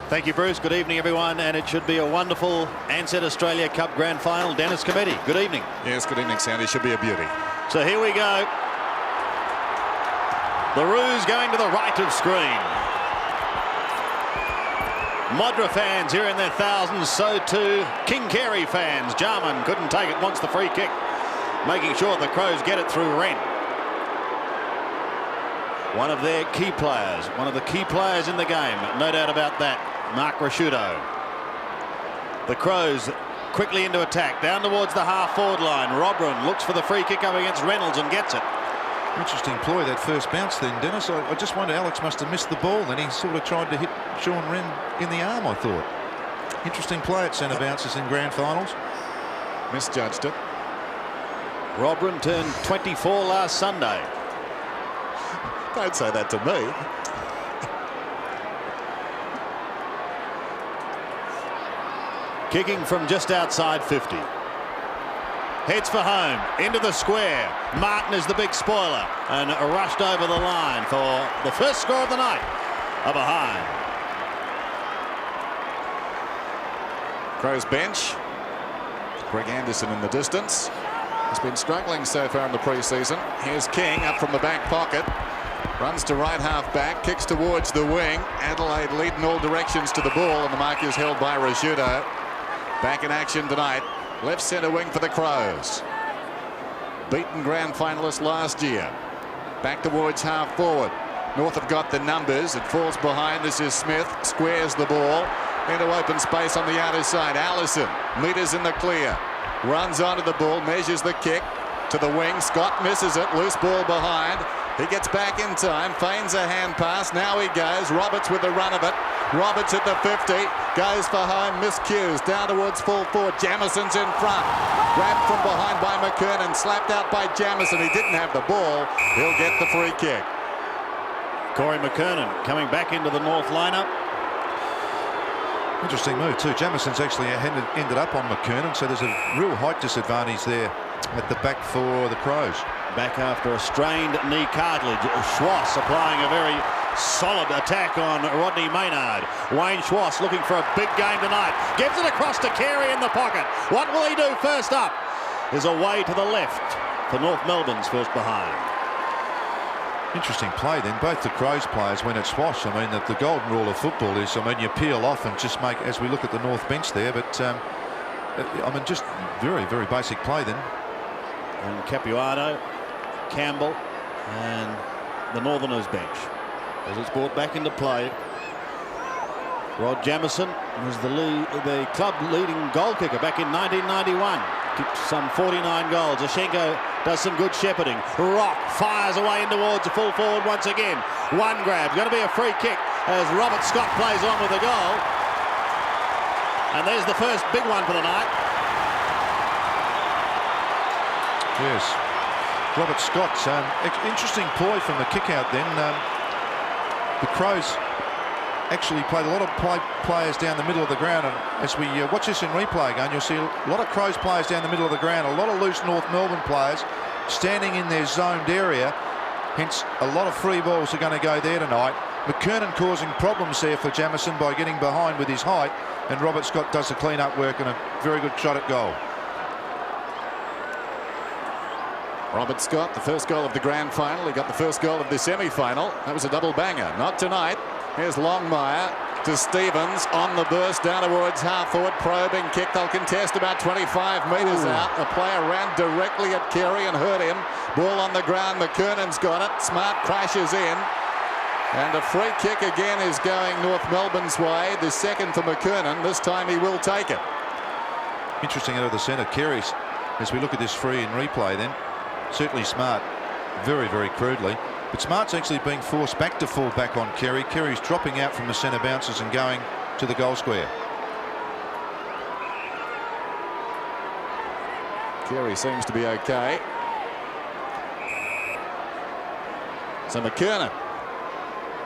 Thank you, Bruce. Good evening, everyone. And it should be a wonderful Ansett Australia Cup Grand Final. Dennis Committee, good evening. Yes, good evening, Sandy. Should be a beauty. So here we go. The Roos going to the right of screen. Modra fans here in their thousands, so too King Carey fans. Jarman couldn't take it, wants the free kick, making sure the Crows get it through Wren. One of their key players, one of the key players in the game, no doubt about that, Mark Rasciuto. The Crows quickly into attack, down towards the half-forward line. Robran looks for the free kick up against Reynolds and gets it. Interesting ploy, that first bounce then, Dennis. I just wonder, Alex must have missed the ball, and he sort of tried to hit Sean Wren in the arm, I thought. Interesting play at centre bounces in grand finals. Misjudged it. Robran turned 24 last Sunday. Don't say that to me. Kicking from just outside 50. Heads for home, into the square. Martin is the big spoiler and rushed over the line for the first score of the night. A behind. Crows bench. Greg Anderson in the distance. He's been struggling so far in the pre-season. Here's King up from the back pocket. Runs to right half back, kicks towards the wing. Adelaide lead in all directions to the ball, and the mark is held by Rasciuto. Back in action tonight. Left centre wing for the Crows. Beaten grand finalist last year. Back towards half forward. North have got the numbers. It falls behind. This is Smith. Squares the ball into open space on the outer side. Allison meters in the clear. Runs onto the ball. Measures the kick to the wing. Scott misses it. Loose ball behind. He gets back in time. Feigns a hand pass. Now he goes. Roberts with the run of it. Roberts at the 50. Goes for home. Miscues. Down towards full forward. Jamison's in front. Grabbed from behind by McKernan. Slapped out by Jamison. He didn't have the ball. He'll get the free kick. Corey McKernan coming back into the North lineup. Interesting move too. Jamison's actually ended up on McKernan, so there's a real height disadvantage there at the back for the Crows. Back after a strained knee cartilage. Schwass applying a very solid attack on Rodney Maynard. Wayne Schwass looking for a big game tonight. Gives it across to Carey in the pocket. What will he do first up? Is away to the left for North Melbourne's first behind. Interesting play then. Both the Crows players went at Schwass. I mean, the golden rule of football is, I mean, you peel off and just make, as we look at the North bench there, but I mean, just very, very basic play then. And Capuano, Campbell and the Northerners bench as it's brought back into play. Rod Jamison was the club leading goal kicker back in 1991. Kicked some 49 goals. Zashenko does some good shepherding. Rock fires away in towards the full forward once again. One grab. Going to be a free kick as Robert Scott plays on with the goal. And there's the first big one for the night. Yes. Robert Scott. Interesting ploy from the kick out then. The Crows actually played a lot of players down the middle of the ground, and as we watch this in replay again, you'll see a lot of Crows players down the middle of the ground, a lot of loose North Melbourne players standing in their zoned area, hence a lot of free balls are going to go there tonight. McKernan causing problems there for Jamison by getting behind with his height, and Robert Scott does the clean-up work and a very good shot at goal. Robert Scott, the first goal of the grand final. He got the first goal of the semi-final. That was a double banger. Not tonight. Here's Longmire to Stevens on the burst down towards half forward. Probing kick. They'll contest about 25 metres out. A player ran directly at Carey and hurt him. Ball on the ground. McKernan's got it. Smart crashes in. And a free kick again is going North Melbourne's way. The second for McKernan. This time he will take it. Interesting out of the centre. Carey's, as we look at this free in replay then, certainly Smart, very, very crudely. But Smart's actually being forced back to fall back on Carey. Carey's dropping out from the centre bounces and going to the goal square. Carey seems to be okay. So McKernan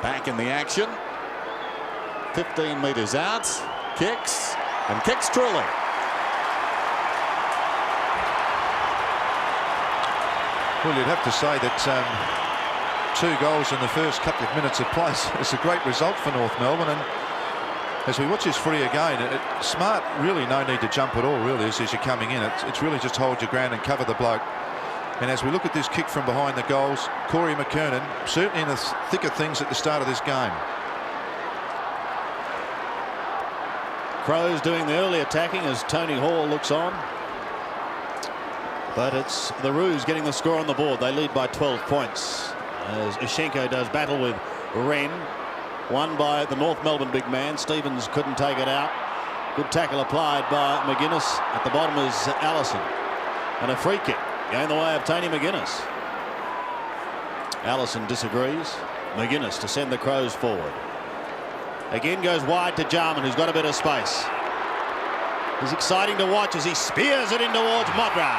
back in the action. 15 metres out. Kicks and kicks truly. Well, you'd have to say that 2 goals in the first couple of minutes of play is a great result for North Melbourne, and As we watch this footy again, Smart really no need to jump at all, really, as you're coming in. It's really just hold your ground and cover the bloke. And as we look at this kick from behind the goals, Corey McKernan certainly in the thick of things at the start of this game. Crows doing the early attacking as Tony Hall looks on. But it's the Roos getting the score on the board. They lead by 12 points as Ushenko does battle with Wren. Won by the North Melbourne big man. Stevens couldn't take it out. Good tackle applied by McGuinness. At the bottom is Allison. And a free kick going the way of Tony McGuinness. Allison disagrees. McGuinness to send the Crows forward. Again goes wide to Jarman, who's got a bit of space. He's exciting to watch as he spears it in towards Modra.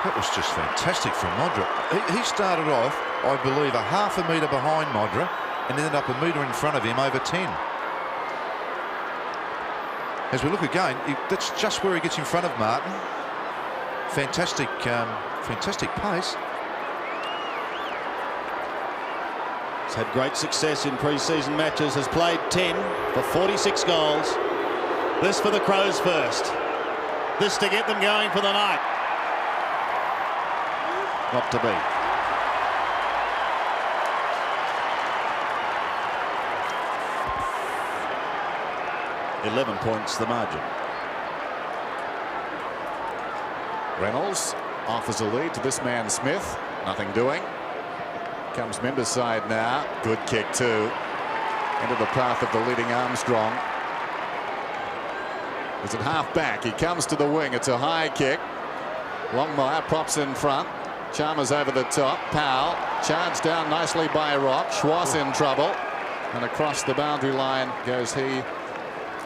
That was just fantastic from Modra. He started off, I believe, a half a metre behind Modra and ended up a metre in front of him over 10. As we look again, that's just where he gets in front of Martin. Fantastic, fantastic pace. He's had great success in pre-season matches, has played 10 for 46 goals. This for the Crows first. This to get them going for the night. Not to be. $11 points the margin. Reynolds offers a lead to this man Smith. Nothing doing. Comes Mendes side now. Good kick too. Into the path of the leading Armstrong. He's at half back. He comes to the wing. It's a high kick. Longmire props in front. Chalmers over the top. Powell charged down nicely by Rock. Schwartz in trouble. And across the boundary line goes he.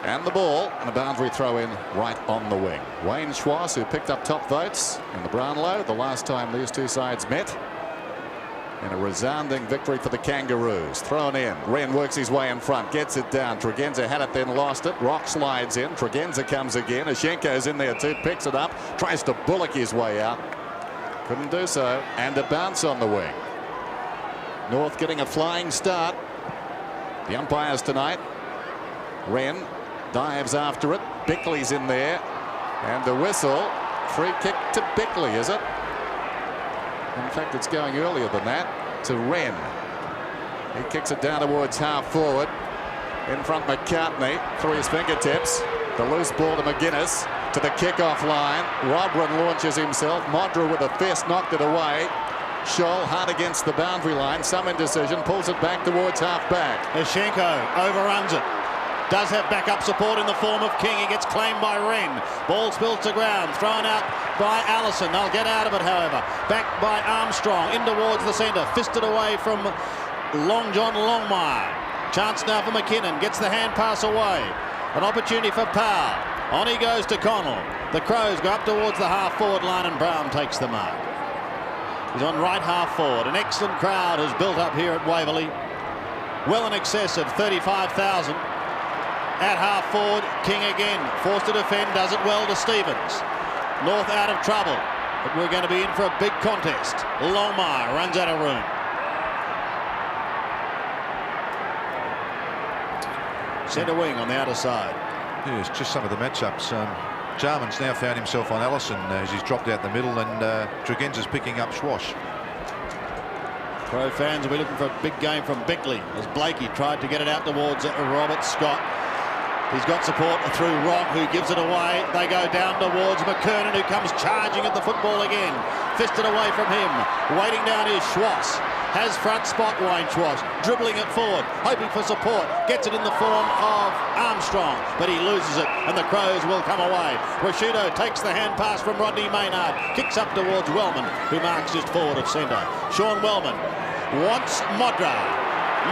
And the ball, and a boundary throw in right on the wing. Wayne Schwartz, who picked up top votes in the Brownlow the last time these two sides met. And a resounding victory for the Kangaroos. Thrown in. Wren works his way in front. Gets it down. Tregenza had it, then lost it. Rock slides in. Tregenza comes again. Ushenko's in there too. Picks it up. Tries to bullock his way out. Couldn't do so. And a bounce on the wing. North getting a flying start. The umpires tonight. Wren dives after it. Bickley's in there. And the whistle. Free kick to Bickley, is it? In fact, it's going earlier than that to Wren. He kicks it down towards half forward. In front, McCartney through his fingertips. The loose ball to McGuinness to the kickoff line. Robran launches himself. Modra with a fist knocked it away. Scholl hard against the boundary line. Some indecision. Pulls it back towards half back. Ushenko overruns it. Does have backup support in the form of King. He gets claimed by Wren. Ball spills to ground. Thrown out by Allison. They'll get out of it, however. Back by Armstrong. In towards the centre. Fisted away from Long John Longmire. Chance now for McKinnon. Gets the hand pass away. An opportunity for Powell. On he goes to Connell. The Crows go up towards the half-forward line and Brown takes the mark. He's on right half-forward. An excellent crowd has built up here at Waverley. Well in excess of 35,000. At half forward, King again, forced to defend, does it well to Stevens. North out of trouble, but we're going to be in for a big contest. Longmire runs out of room. Centre wing on the outer side. Yes, just some of the matchups. Jarman's now found himself on Allison as he's dropped out the middle, and Tregenza's picking up Schwash. Crow fans will be looking for a big game from Bickley as Blakey tried to get it out towards Robert Scott. He's got support through Rock, who gives it away. They go down towards McKernan, who comes charging at the football again. Fisted away from him. Waiting down is Schwartz. Has front spot, Wayne Schwartz. Dribbling it forward, hoping for support. Gets it in the form of Armstrong, but he loses it, and the Crows will come away. Rashido takes the hand pass from Rodney Maynard. Kicks up towards Wellman, who marks just forward of centre. Sean Wellman wants Modra.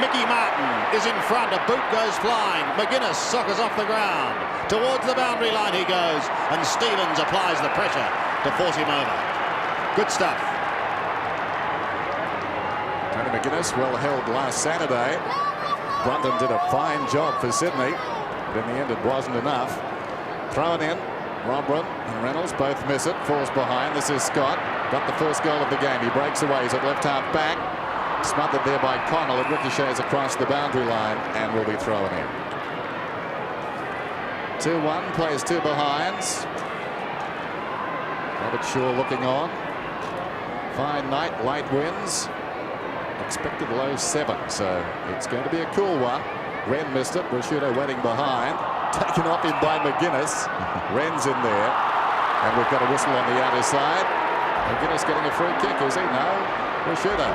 Mickey Martin is in front. A boot goes flying. McGuinness soccers off the ground. Towards the boundary line he goes, and Stevens applies the pressure to force him over. Good stuff. Tony McGuinness well held last Saturday. Brunton did a fine job for Sydney, but in the end it wasn't enough. Thrown in. Robran and Reynolds both miss it. Falls behind. This is Scott. Got the first goal of the game. He breaks away. He's at left half back. Smothered there by Connell. It ricochets across the boundary line and will be thrown in. 2-1, plays two behinds. Robert Shaw looking on. Fine night, light winds. Expected low 7, so it's going to be a cool one. Wren missed it. Prosciutto waiting behind. Taken off him by McGuinness. Wren's in there. And we've got a whistle on the outer side. McGuinness getting a free kick, is he? No. Prosciutto.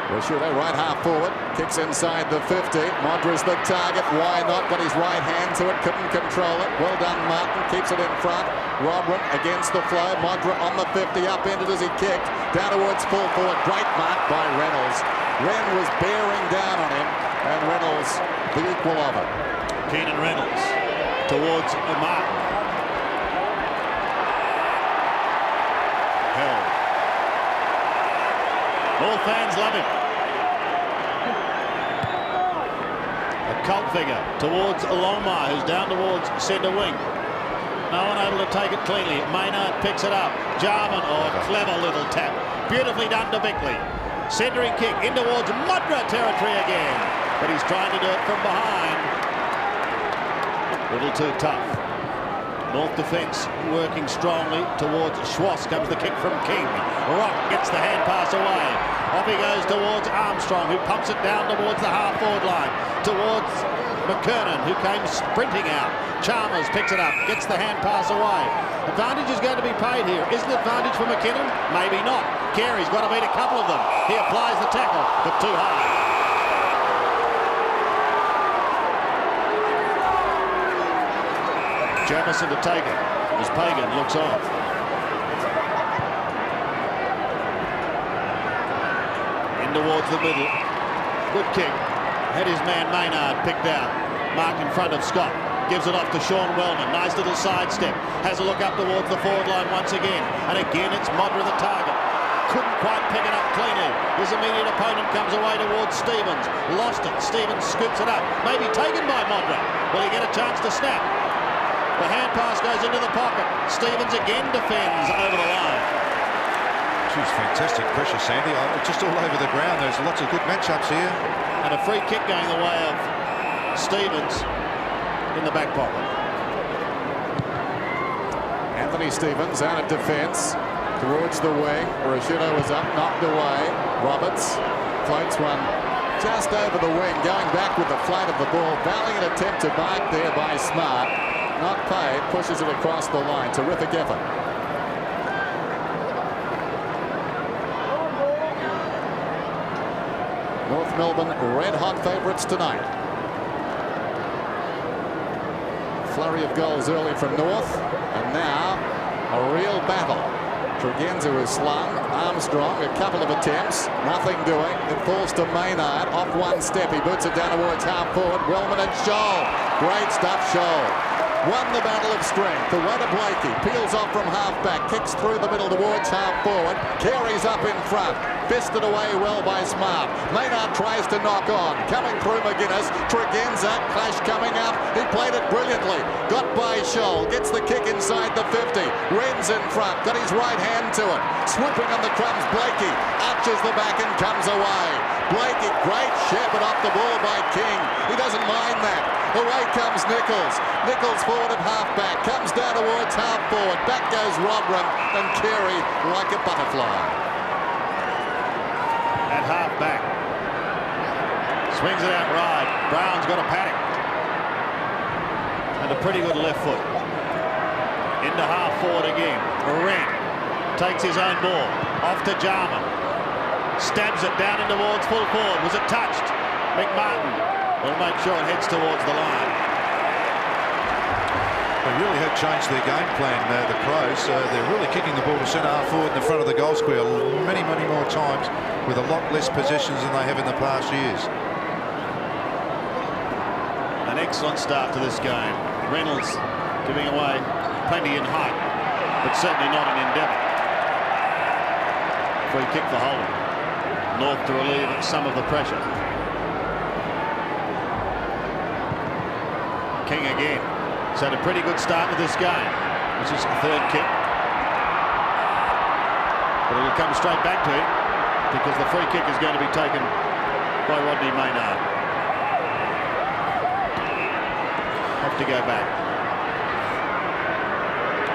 Prosciutto right half forward. Kicks inside the 50. Modra's the target. Why not? Got his right hand to it. Couldn't control it. Well done, Martin. Keeps it in front. Rodram against the flow. Modra on the 50. Upended as he kicked. Down towards full forward. Great mark by Reynolds. Wren was bearing down on him. And Reynolds, the equal of it. Keenan Reynolds towards Martin. Hell. All fans love him. A cult figure towards Longmire, who's down towards centre wing. No one able to take it cleanly. Maynard picks it up. Jarman, clever little tap. Beautifully done to Bickley. Centering kick in towards Mudra territory again. But he's trying to do it from behind. Little too tough. North defence working strongly towards Schwass. Comes the kick from King. Rock gets the hand pass away. Off he goes towards Armstrong, who pumps it down towards the half-forward line. Towards McKernan, who came sprinting out. Chalmers picks it up, gets the hand pass away. Advantage is going to be paid here. Isn't advantage for McKinnon? Maybe not. Carey's got to beat a couple of them. He applies the tackle, but too high. Jamison to take it as Pagan looks on. In towards the middle. Good kick. Had his man Maynard picked out. Mark in front of Scott. Gives it off to Sean Wellman. Nice little sidestep. Has a look up towards the forward line once again. And again it's Modra the target. Couldn't quite pick it up cleanly. His immediate opponent comes away towards Stevens. Lost it. Stevens scoops it up. Maybe taken by Modra. Will he get a chance to snap? The hand pass goes into the pocket. Stevens again defends over the line. She's fantastic pressure, Sandy. Just all over the ground. There's lots of good matchups here. And a free kick going the way of Stevens in the back pocket. Anthony Stevens out of defence towards the wing. Prosciutto was up, knocked away. Roberts floats one just over the wing, going back with the flight of the ball. Valiant attempt to mark there by Smart. Not paid, pushes it across the line. Terrific effort. North Melbourne red-hot favourites tonight. Flurry of goals early from North, and now a real battle. Tregenza is slung. Armstrong, a couple of attempts, nothing doing. It falls to Maynard, off one step. He boots it down towards half forward. Wellman and Scholl. Great stuff, Scholl. Won the battle of strength. Away to Blakey. Peels off from half-back. Kicks through the middle towards half-forward. Carey's up in front. Fisted away well by Smart. Maynard tries to knock on. Coming through McGuinness. Tregenza. Clash coming up. He played it brilliantly. Got by Scholl. Gets the kick inside the 50. Wren's in front. Got his right hand to it. Swooping on the crumbs. Blakey arches the back and comes away. Blakey, great shepherd off the ball by King. He doesn't mind that. Away comes Nichols. Nichols forward at half-back. Comes down towards half-forward. Back goes Rodram and Carey like a butterfly. At half-back. Swings it out right. Brown's got a paddock. And a pretty good left foot. Into half-forward again. Wren takes his own ball. Off to Jarman. Stabs it down in towards full forward. Was it touched? McMartin will make sure it heads towards the line. They really have changed their game plan, the Crows. They're really kicking the ball to centre half forward in the front of the goal square many more times with a lot less possessions than they have in the past years. An excellent start to this game. Reynolds giving away plenty in height, but certainly not in endeavour. Free kick for Holden. North to relieve some of the pressure. King again. He's had a pretty good start to this game. This is the third kick. But it'll come straight back to him because the free kick is going to be taken by Rodney Maynard. have to go back.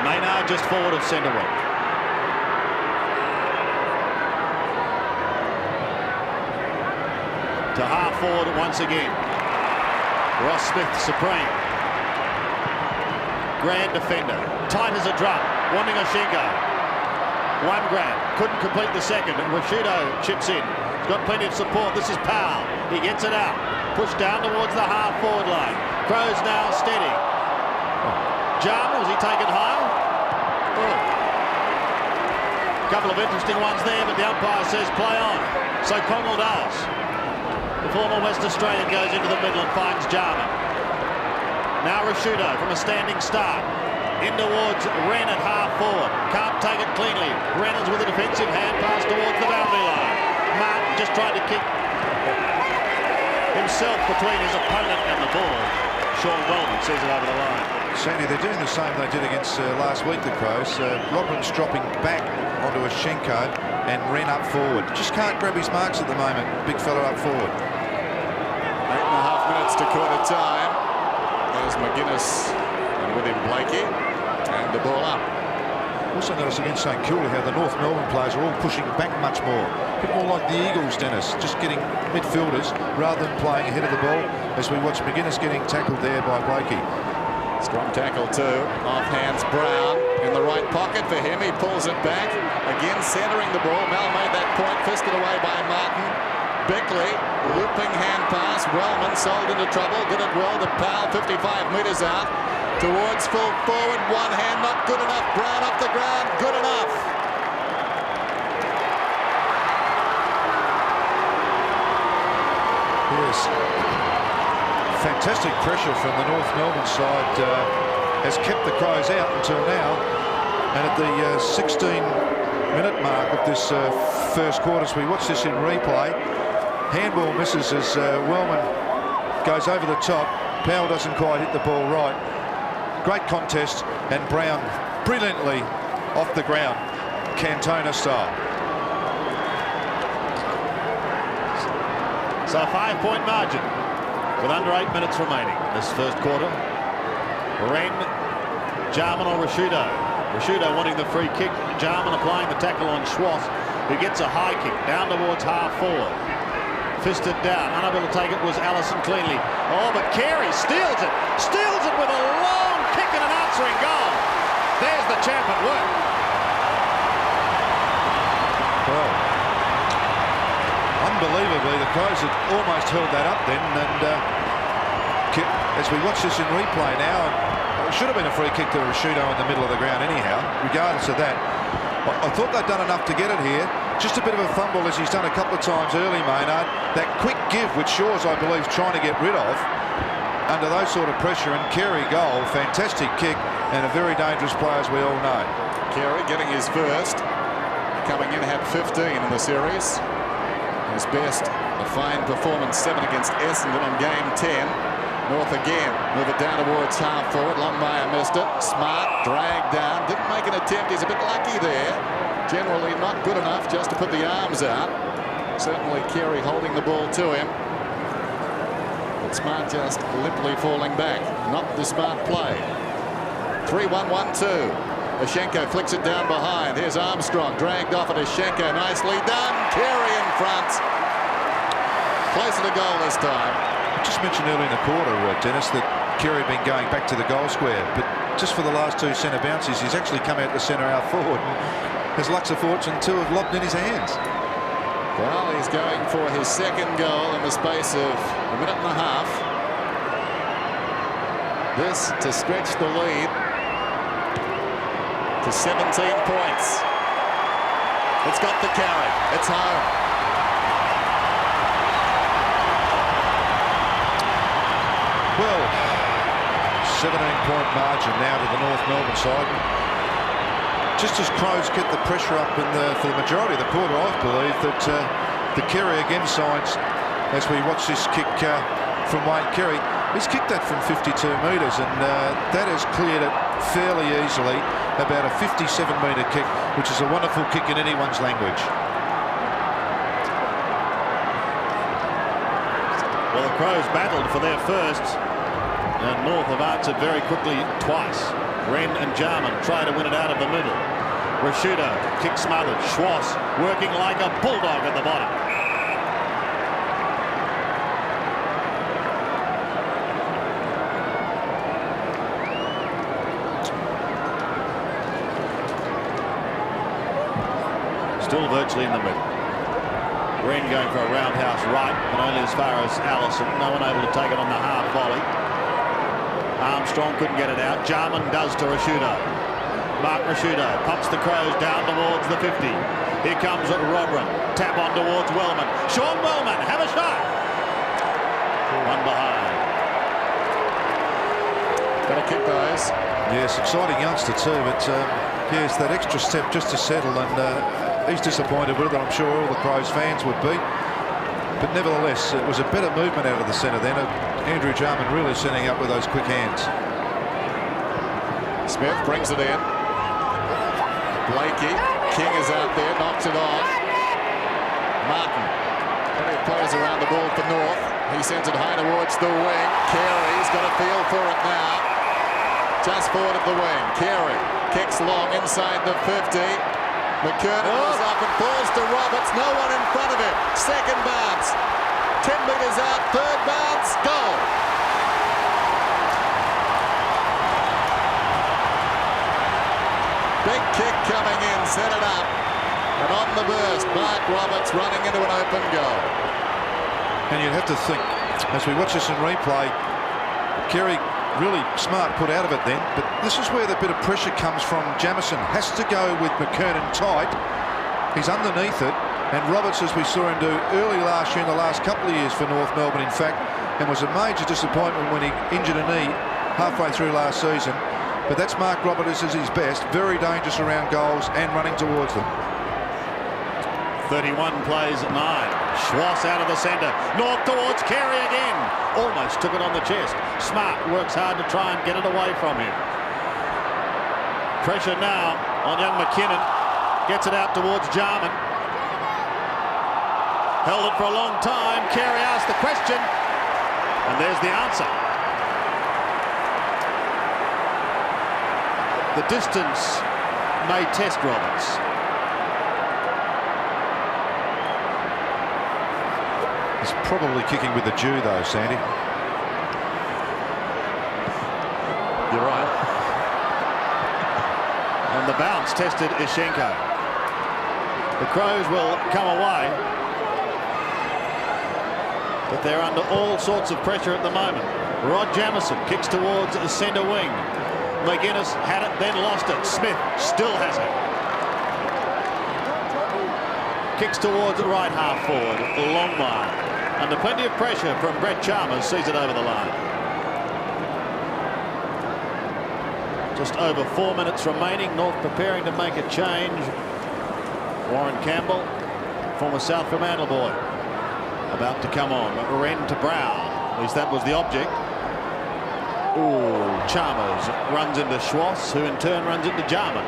Maynard just forward of centre wing. To half forward once again. Ross Smith supreme. Grand defender. Tight as a drum. Wanting a Shingo. One grab. Couldn't complete the second. And Rashido chips in. He's got plenty of support. This is Powell. He gets it out. Pushed down towards the half forward line. Crows now steady. Jarman, was he taken high? Oh. Couple of interesting ones there, but the umpire says play on. So Connell does. The former West Australian goes into the middle and finds Jarman. Now Rashido from a standing start. In towards Wren at half forward. Can't take it cleanly. Reynolds with a defensive hand pass towards the boundary line. Martin just tried to kick himself between his opponent and the ball. Sean Wellman sees it over the line. Sandy, they're doing the same they did against last week, the Crows. Lobman's dropping back onto a Shenko and Wren up forward. Just can't grab his marks at the moment. Big fella up forward. 8.5 minutes to quarter time. There's McGuinness and with him Blakey. And the ball up. Also notice against St Kilda how the North Melbourne players are all pushing back much more. A bit more like the Eagles, Dennis, just getting midfielders rather than playing ahead of the ball, as we watch McGuinness getting tackled there by Blakey. Strong tackle too. Off hands Brown in the right pocket for him. He pulls it back. Again centering the ball. Mal made that point. Fisted away by Martin. Beckley, looping hand pass. Wellman sold into trouble. Did it well to Powell, 55 metres out. Towards full forward. One hand not good enough. Brown off the ground. Good enough. Yes. Fantastic pressure from the North Melbourne side has kept the Crows out until now. And at the 16-minute mark of this first quarter, as we watch this in replay, handball misses as Wellman goes over the top. Powell doesn't quite hit the ball right. Great contest, and Brown brilliantly off the ground, Cantona style. So a 5-point margin with under 8 minutes remaining in this first quarter. Wren, Jarman or Rashido. Rashido wanting the free kick. Jarman applying the tackle on Schwartz, who gets a high kick down towards half forward. Fisted down, unable to take it was Allison cleanly. Oh, but Carey steals it with a long kick and an answering goal. There's the champ at work. Well, unbelievably, the Crows had almost held that up then, and as we watch this in replay now, it should have been a free kick to Rashido in the middle of the ground anyhow. Regardless of that, I thought they'd done enough to get it here. Just a bit of a fumble, as he's done a couple of times early, Maynard. That quick give, which Shaw's, I believe, trying to get rid of under those sort of pressure. And Carey goal, fantastic kick, and a very dangerous player, as we all know. Carey getting his first. Coming in, had 15 in the series. His best, a fine performance, 7 against Essendon in game 10. North again, move it down towards half forward. Longmire missed it. Smart, dragged down, didn't make an attempt. He's a bit lucky there. Generally not good enough just to put the arms out. Certainly Carey holding the ball to him. But Smart just limply falling back. Not the smart play. 3-1-1-2. Ashenko flicks it down behind. Here's Armstrong, dragged off at Ashenko. Nicely done. Carey in front. Closer to goal this time. I just mentioned earlier in the quarter, Dennis, that Carey had been going back to the goal square, but just for the last 2 centre bounces, he's actually come out the centre out forward. His lucks of fortune, 2 have lobbed in his hands. Well, he's going for his second goal in the space of a minute and a half. This to stretch the lead to 17 points. It's got the carry. It's home. Well, 17-point margin now to the North Melbourne side. Just as Crows get the pressure up for the majority of the quarter, I believe that the Carey again signs, as we watch this kick from Wayne Carey. He's kicked that from 52 metres, and that has cleared it fairly easily. About a 57-metre kick, which is a wonderful kick in anyone's language. Well, the Crows battled for their first And North have answered very quickly twice. Wren and Jarman try to win it out of the middle. Rashudo, kick smothered. Schwartz working like a bulldog at the bottom. Still virtually in the middle. Wren going for a roundhouse right, but only as far as Allison. No one able to take it on the half volley. Armstrong couldn't get it out. Jarman does to Rashudo. Mark Rashudo pumps the Crows down towards the 50. Here comes Rodron. Tap on towards Wellman. Sean Wellman, have a shot. One behind. Gotta kick those. Yes, exciting youngster too, but yes, that extra step just to settle, and he's disappointed with it. I'm sure all the Crows fans would be. But nevertheless, it was a better movement out of the centre then. Andrew Jarman really setting up with those quick hands. Smith brings it in. Blakey. King is out there, knocks it on. Martin. Plenty of players around the ball for North. He sends it high towards the wing. Carey's got a feel for it now. Just forward of the wing. Carey kicks long inside the 50. McKernan goes up and falls to Roberts. No one in front of him. Second bounce. 10 metres out. Third bounce. Goal. Big kick coming in. Set it up. And on the burst, Mark Roberts running into an open goal. And you'd have to think, as we watch this in replay, Carey really smart put out of it then, but this is where the bit of pressure comes from. Jamieson has to go with McKernan tight. He's underneath it, and Roberts, as we saw him do early last year, in the last couple of years for North Melbourne in fact, and was a major disappointment when he injured a knee halfway through last season. But that's Mark Roberts at his best, very dangerous around goals and running towards them. 31 plays at 9. Schwartz out of the centre. North towards Carey again. Almost took it on the chest. Smart works hard to try and get it away from him. Pressure now on young McKinnon. Gets it out towards Jarman. Held it for a long time. Carey asked the question. And there's the answer. The distance may test Roberts. He's probably kicking with the Jew though, Sandy. You're right. And the bounce tested Ishenko. The Crows will come away, but they're under all sorts of pressure at the moment. Rod Jamieson kicks towards the centre wing. McGuinness had it, then lost it. Smith still has it. Kicks towards the right half forward. Longmire. Under plenty of pressure from Brett Chalmers, sees it over the line. Just over 4 minutes remaining. North preparing to make a change. Warren Campbell, former South Fremantle boy, about to come on. Wren to Brown. At least that was the object. Ooh, Chalmers runs into Schwartz, who in turn runs into Jarman.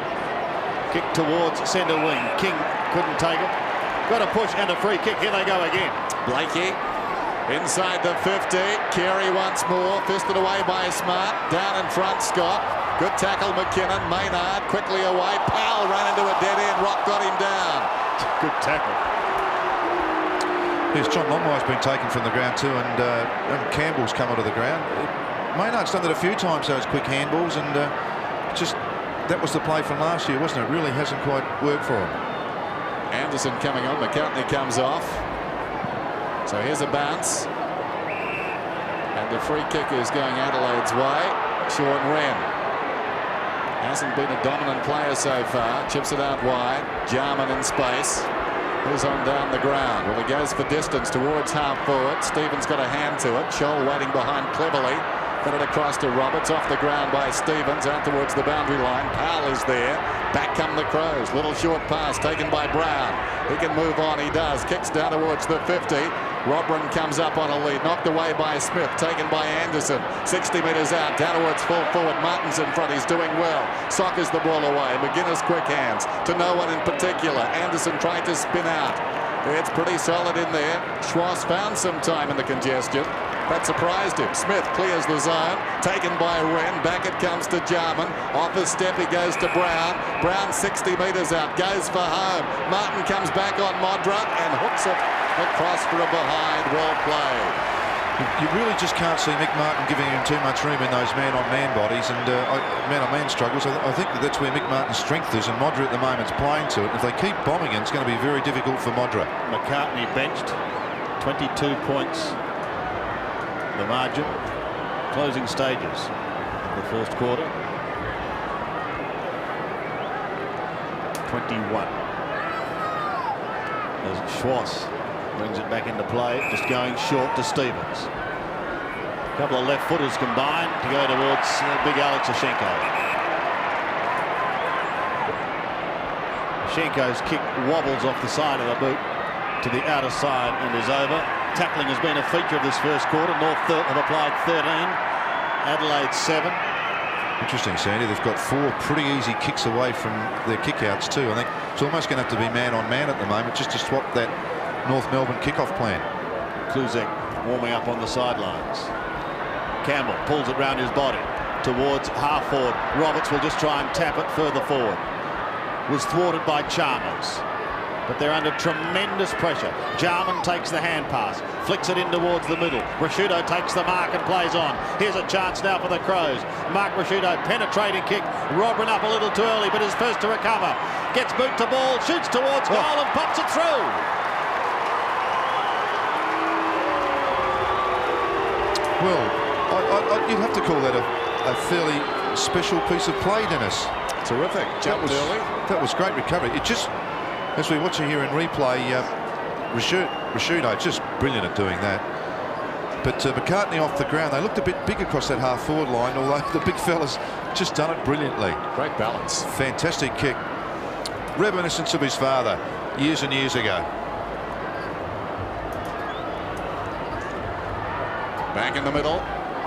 Kick towards centre wing. King couldn't take it. Got a push and a free kick. Here they go again. Blakey inside the 50. Carey once more. Fisted away by Smart. Down in front, Scott. Good tackle, McKinnon. Maynard quickly away. Powell ran into a dead end. Rock got him down. Good tackle. Yes, John Longmire's been taken from the ground too, and Campbell's come onto the ground. Maynard's done it a few times, those quick handballs, and just that was the play from last year, wasn't it? Really hasn't quite worked for him. Anderson coming on. McCartney comes off. So here's a bounce. And the free kick is going Adelaide's way. Sean Wren hasn't been a dominant player so far. Chips it out wide. Jarman in space. Who's on down the ground? Well, he goes for distance towards half forward. Stevens got a hand to it. Scholl waiting behind cleverly. Got it across to Roberts, off the ground by Stevens, out towards the boundary line. Powell is there. Back come the Crows. Little short pass taken by Brown. He can move on. He does. Kicks down towards the 50. Rodron comes up on a lead. Knocked away by Smith. Taken by Anderson. 60 metres out. Down towards full forward. Martin's in front. He's doing well. Sockers the ball away. McGuinness quick hands to no one in particular. Anderson tried to spin out. It's pretty solid in there. Schwartz found some time in the congestion. That surprised him. Smith clears the zone. Taken by Wren. Back it comes to Jarman. Off his step he goes to Brown. Brown 60 metres out. Goes for home. Martin comes back on Modra and hooks it across for a behind. Well played. You really just can't see Mick Martin giving him too much room in those man-on-man bodies and man-on-man struggles. I think that's where Mick Martin's strength is, and Modra at the moment's playing to it. If they keep bombing it, it's going to be very difficult for Modra. McCartney benched, 22 points. The margin, closing stages of the first quarter. 21. As Schwartz brings it back into play, just going short to Stevens. A couple of left footers combined to go towards big Alex Oshenko. Oshenko's kick wobbles off the side of the boot to the outer side and is over. Tackling has been a feature of this first quarter. North have applied 13, Adelaide 7. Interesting, Sandy. They've got 4 pretty easy kicks away from their kickouts too. I think it's almost going to have to be man-on-man at the moment just to swap that North Melbourne kickoff plan. Kluzek warming up on the sidelines. Campbell pulls it round his body towards half forward. Roberts will just try and tap it further forward. Was thwarted by Chalmers, but they're under tremendous pressure. Jarman takes the hand pass, flicks it in towards the middle. Rashudo takes the mark and plays on. Here's a chance now for the Crows. Mark Rashudo, penetrating kick. Robin up a little too early, but is first to recover. Gets boot to ball, shoots towards goal and pops it through. Well, you'd have to call that a fairly special piece of play, Dennis. Terrific. Jumped early. That was great recovery. It just, as we watch it here in replay, Rashudo just brilliant at doing that. But McCartney off the ground, they looked a bit big across that half-forward line, although the big fella's just done it brilliantly. Great balance. Fantastic kick. Reminiscence of his father years and years ago. Back in the middle,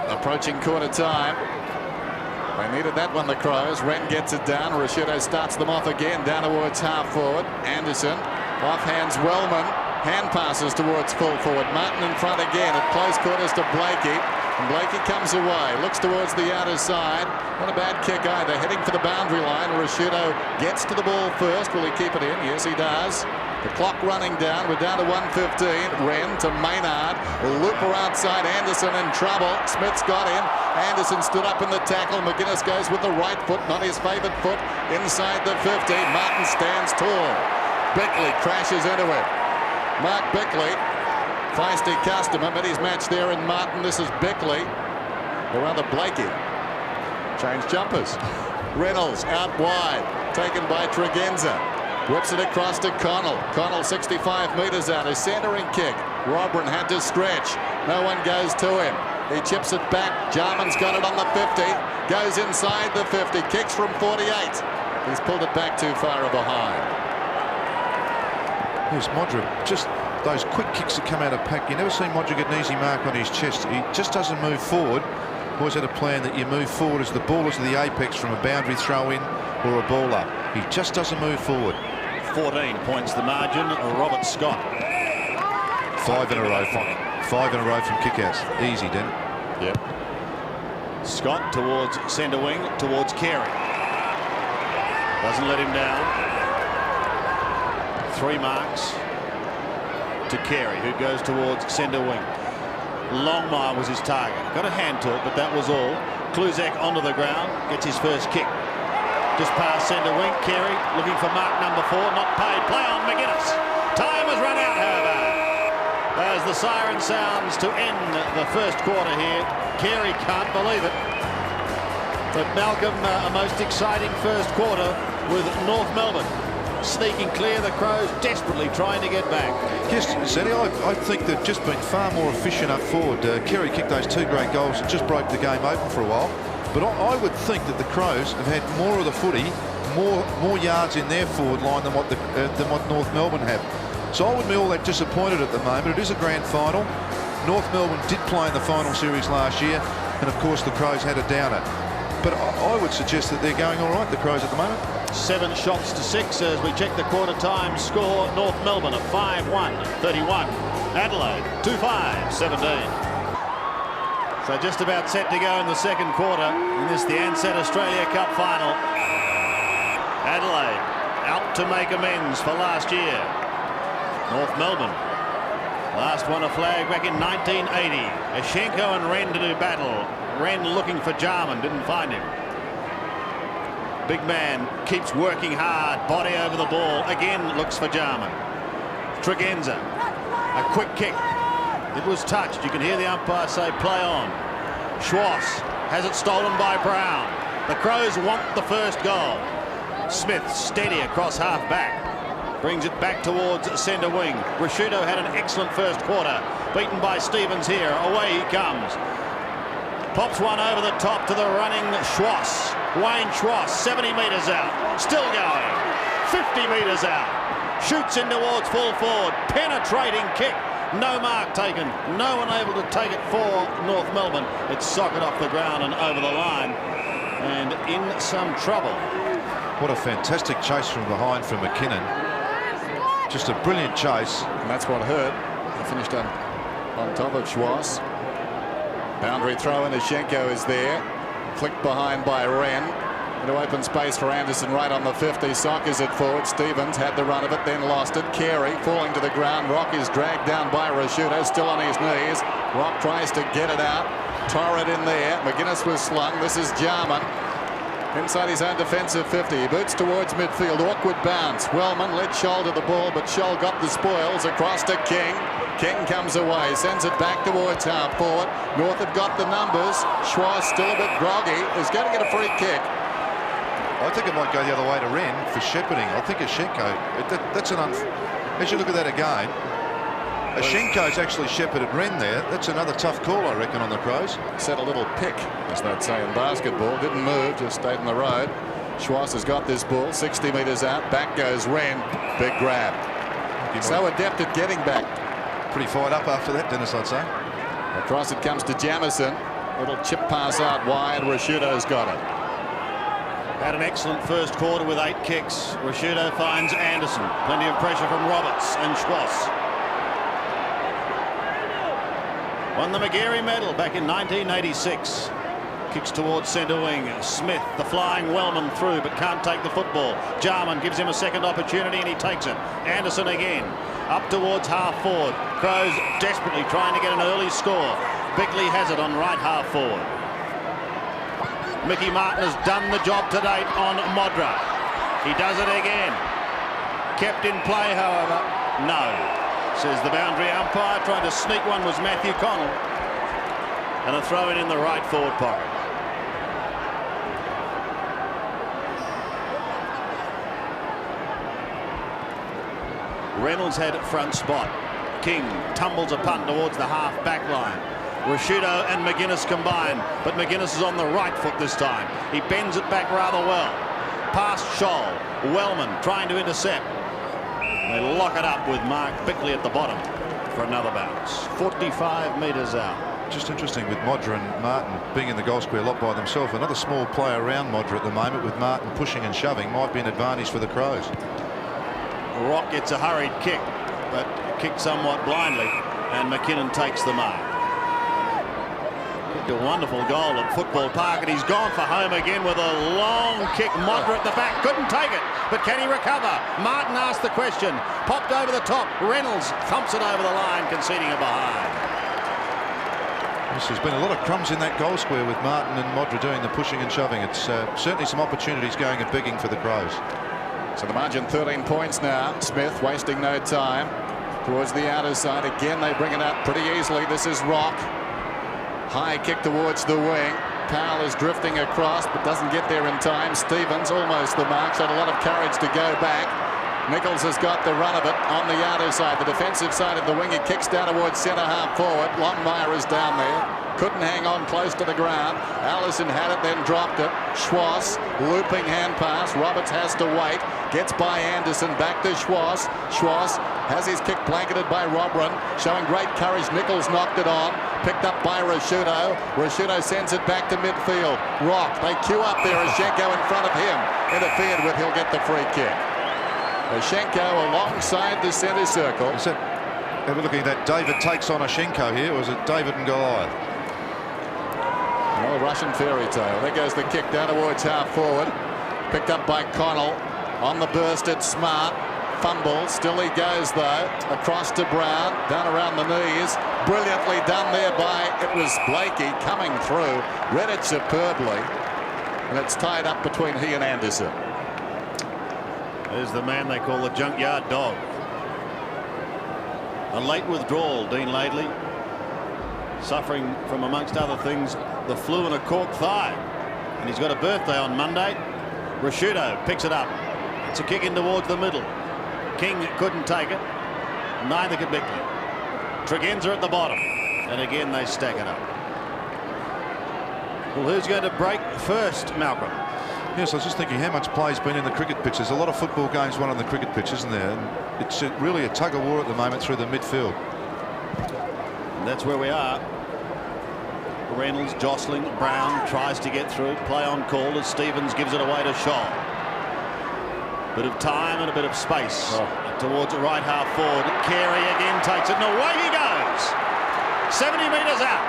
approaching quarter time. They needed that one, the Crows. Wren gets it down. Rashudo starts them off again, down towards half forward. Anderson, off hands Wellman. Hand passes towards full forward. Martin in front again at close quarters to Blakey. And Blakey comes away, looks towards the outer side. Not a bad kick either. Heading for the boundary line. Rashudo gets to the ball first. Will he keep it in? Yes, he does. The clock running down. We're down to 1:15. Wren to Maynard. Looper outside. Anderson in trouble. Smith's got him. Anderson stood up in the tackle. McGuinness goes with the right foot, not his favourite foot, inside the 50. Martin stands tall. Bickley crashes into him. Mark Bickley, feisty customer, met his match there in Martin. This is Bickley, or rather Blakey. Change jumpers. Reynolds out wide, taken by Tregenza. Whips it across to Connell. Connell 65 metres out. A centering kick. Robrin had to stretch. No one goes to him. He chips it back. Jarman's got it on the 50. Goes inside the 50. Kicks from 48. He's pulled it back too far behind. Here's Modra. Just those quick kicks that come out of pack. You never see Modra get an easy mark on his chest. He just doesn't move forward. Always had a plan that you move forward as the ball is to the apex from a boundary throw in or a ball up. He just doesn't move forward. 14 points the margin. Robert Scott. 5 in a row from kickouts. Easy, Den. Yep. Scott towards centre wing, towards Carey. Doesn't let him down. 3 marks to Carey, who goes towards centre wing. Longmire was his target. Got a hand to it, but that was all. Kluzek onto the ground, gets his first kick. Just past centre wing. Carey looking for mark number 4, not paid. Play on McGuinness. Time has run out, however, as the siren sounds to end the first quarter here. Carey can't believe it. But Malcolm, a most exciting first quarter with North Melbourne sneaking clear. The Crows desperately trying to get back. Yes, Zeddy, I think they've just been far more efficient up forward. Carey kicked those 2 great goals and just broke the game open for a while. But I would think that the Crows have had more of the footy, more yards in their forward line than what North Melbourne have. So I wouldn't be all that disappointed at the moment. It is a grand final. North Melbourne did play in the final series last year, and of course the Crows had a downer. But I would suggest that they're going all right, the Crows, at the moment. 7 shots to 6 as we check the quarter time score. North Melbourne a 5-1, 31. Adelaide 2-5, 17. So just about set to go in the second quarter in this, the Ansett Australia Cup final. Adelaide out to make amends for last year. North Melbourne last won a flag back in 1980. Ashenko and Wren to do battle. Wren looking for Jarman, didn't find him. Big man keeps working hard, body over the ball, again looks for Jarman. Tregenza, a quick kick. It was touched. You can hear the umpire say play on. Schwartz has it stolen by Brown. The Crows want the first goal. Smith steady across half back. Brings it back towards centre wing. Rashudo had an excellent first quarter. Beaten by Stevens here. Away he comes. Pops one over the top to the running Schwartz. Wayne Schwartz, 70 metres out. Still going. 50 metres out. Shoots in towards full forward. Penetrating kick. No mark taken. No one able to take it for North Melbourne. It's socket off the ground and over the line. And in some trouble. What a fantastic chase from behind from McKinnon. Just a brilliant chase. And that's what hurt. He finished on top of Schwartz. Boundary throw in. Ashenko is there. Flicked behind by Wren. Into open space for Anderson right on the 50. Sockers it forward. Stevens had the run of it, then lost it. Carey falling to the ground. Rock is dragged down by Rashudo, still on his knees. Rock tries to get it out. Torrid in there. McGuinness was slung. This is Jarman. Inside his own defensive 50. He boots towards midfield. Awkward bounce. Wellman led Scholl to the ball, but Scholl got the spoils across to King. King comes away, sends it back towards half forward. North have got the numbers. Schwartz still a bit groggy. Is going to get a free kick. I think it might go the other way to Wren for shepherding. I think Ashenko, that's an as you look at that again, Ashenko's actually shepherded Wren there. That's another tough call, I reckon, on the Crows. Set a little pick, as they'd say in basketball. Didn't move, just stayed in the road. Schwartz has got this ball, 60 metres out. Back goes Wren. Big grab. So adept at getting back. Pretty fired up after that, Dennis, I'd say. Across it comes to Jamison. Little chip pass out wide. Rashudo's got it. Had an excellent first quarter with 8 kicks. Rashudo finds Anderson. Plenty of pressure from Roberts and Schwartz. Won the McGarry medal back in 1986. Kicks towards centre wing. Smith, the flying Wellman through, but can't take the football. Jarman gives him a second opportunity and he takes it. Anderson again. Up towards half forward. Crows desperately trying to get an early score. Bickley has it on right half forward. Mickey Martin has done the job to date on Modra. He does it again. Kept in play, however. No, says the boundary umpire. Trying to sneak one was Matthew Connell. And a throw in the right forward pocket. Reynolds had front spot. King tumbles a punt towards the half back line. Rashudo and McGuinness combine, but McGuinness is on the right foot this time. He bends it back rather well. Past Scholl. Wellman trying to intercept. They lock it up with Mark Bickley at the bottom for another bounce. 45 metres out. Just interesting with Modra and Martin being in the goal square a lot by themselves. Another small player around Modra at the moment, with Martin pushing and shoving, might be an advantage for the Crows. Rock gets a hurried kick, but kicked somewhat blindly, and McKinnon takes the mark. A wonderful goal at Football Park, and he's gone for home again with a long kick. Modra at the back, couldn't take it, but can he recover? Martin asked the question, popped over the top. Reynolds thumps it over the line, conceding a behind. Yes, there's been a lot of crumbs in that goal square with Martin and Modra doing the pushing and shoving. It's certainly some opportunities going and begging for the Crows. So the margin 13 points now. Smith wasting no time towards the outer side. Again, they bring it up pretty easily. This is Rock. High kick towards the wing. Powell is drifting across, but doesn't get there in time. Stevens almost the mark. Had a lot of courage to go back. Nichols has got the run of it on the outer side, the defensive side of the wing. He kicks down towards centre half forward. Longmire is down there. Couldn't hang on close to the ground. Allison had it, then dropped it. Schwartz, looping hand pass. Roberts has to wait. Gets by Anderson, back to Schwartz. Schwartz has his kick blanketed by Robran, showing great courage. Nichols knocked it on. Picked up by Rashudo. Rashudo sends it back to midfield. Rock, they queue up there. Ashenko in front of him. Interfered with, he'll get the free kick. Ashenko alongside the centre circle. Is it, we're looking at that David takes on Ashenko here, or is it David and Goliath? a Russian fairy tale. There goes the kick down towards half forward. Picked up by Connell. On the burst, it's Smart. Fumble. Still he goes, though. Across to Brown. Down around the knees. Brilliantly done there by, it was Blakey coming through. Read it superbly. And it's tied up between he and Anderson. There's the man they call the junkyard dog. A late withdrawal, Dean Laidley. Suffering from, amongst other things, the flu and a cork thigh. And he's got a birthday on Monday. Rashudo picks it up. It's a kick in towards the middle. King couldn't take it. Neither could Bickley. Tregenza at the bottom. And again they stack it up. Well, who's going to break first, Malcolm? Yes, I was just thinking how much play's been in the cricket pitch. There's a lot of football games won on the cricket pitch, isn't there? And it's really a tug of war at the moment through the midfield. And that's where we are. Reynolds jostling. Brown tries to get through. Play on call as Stevens gives it away to Shaw. Bit of time and a bit of space towards the right half forward. Carey again takes it and away he goes. 70 metres out.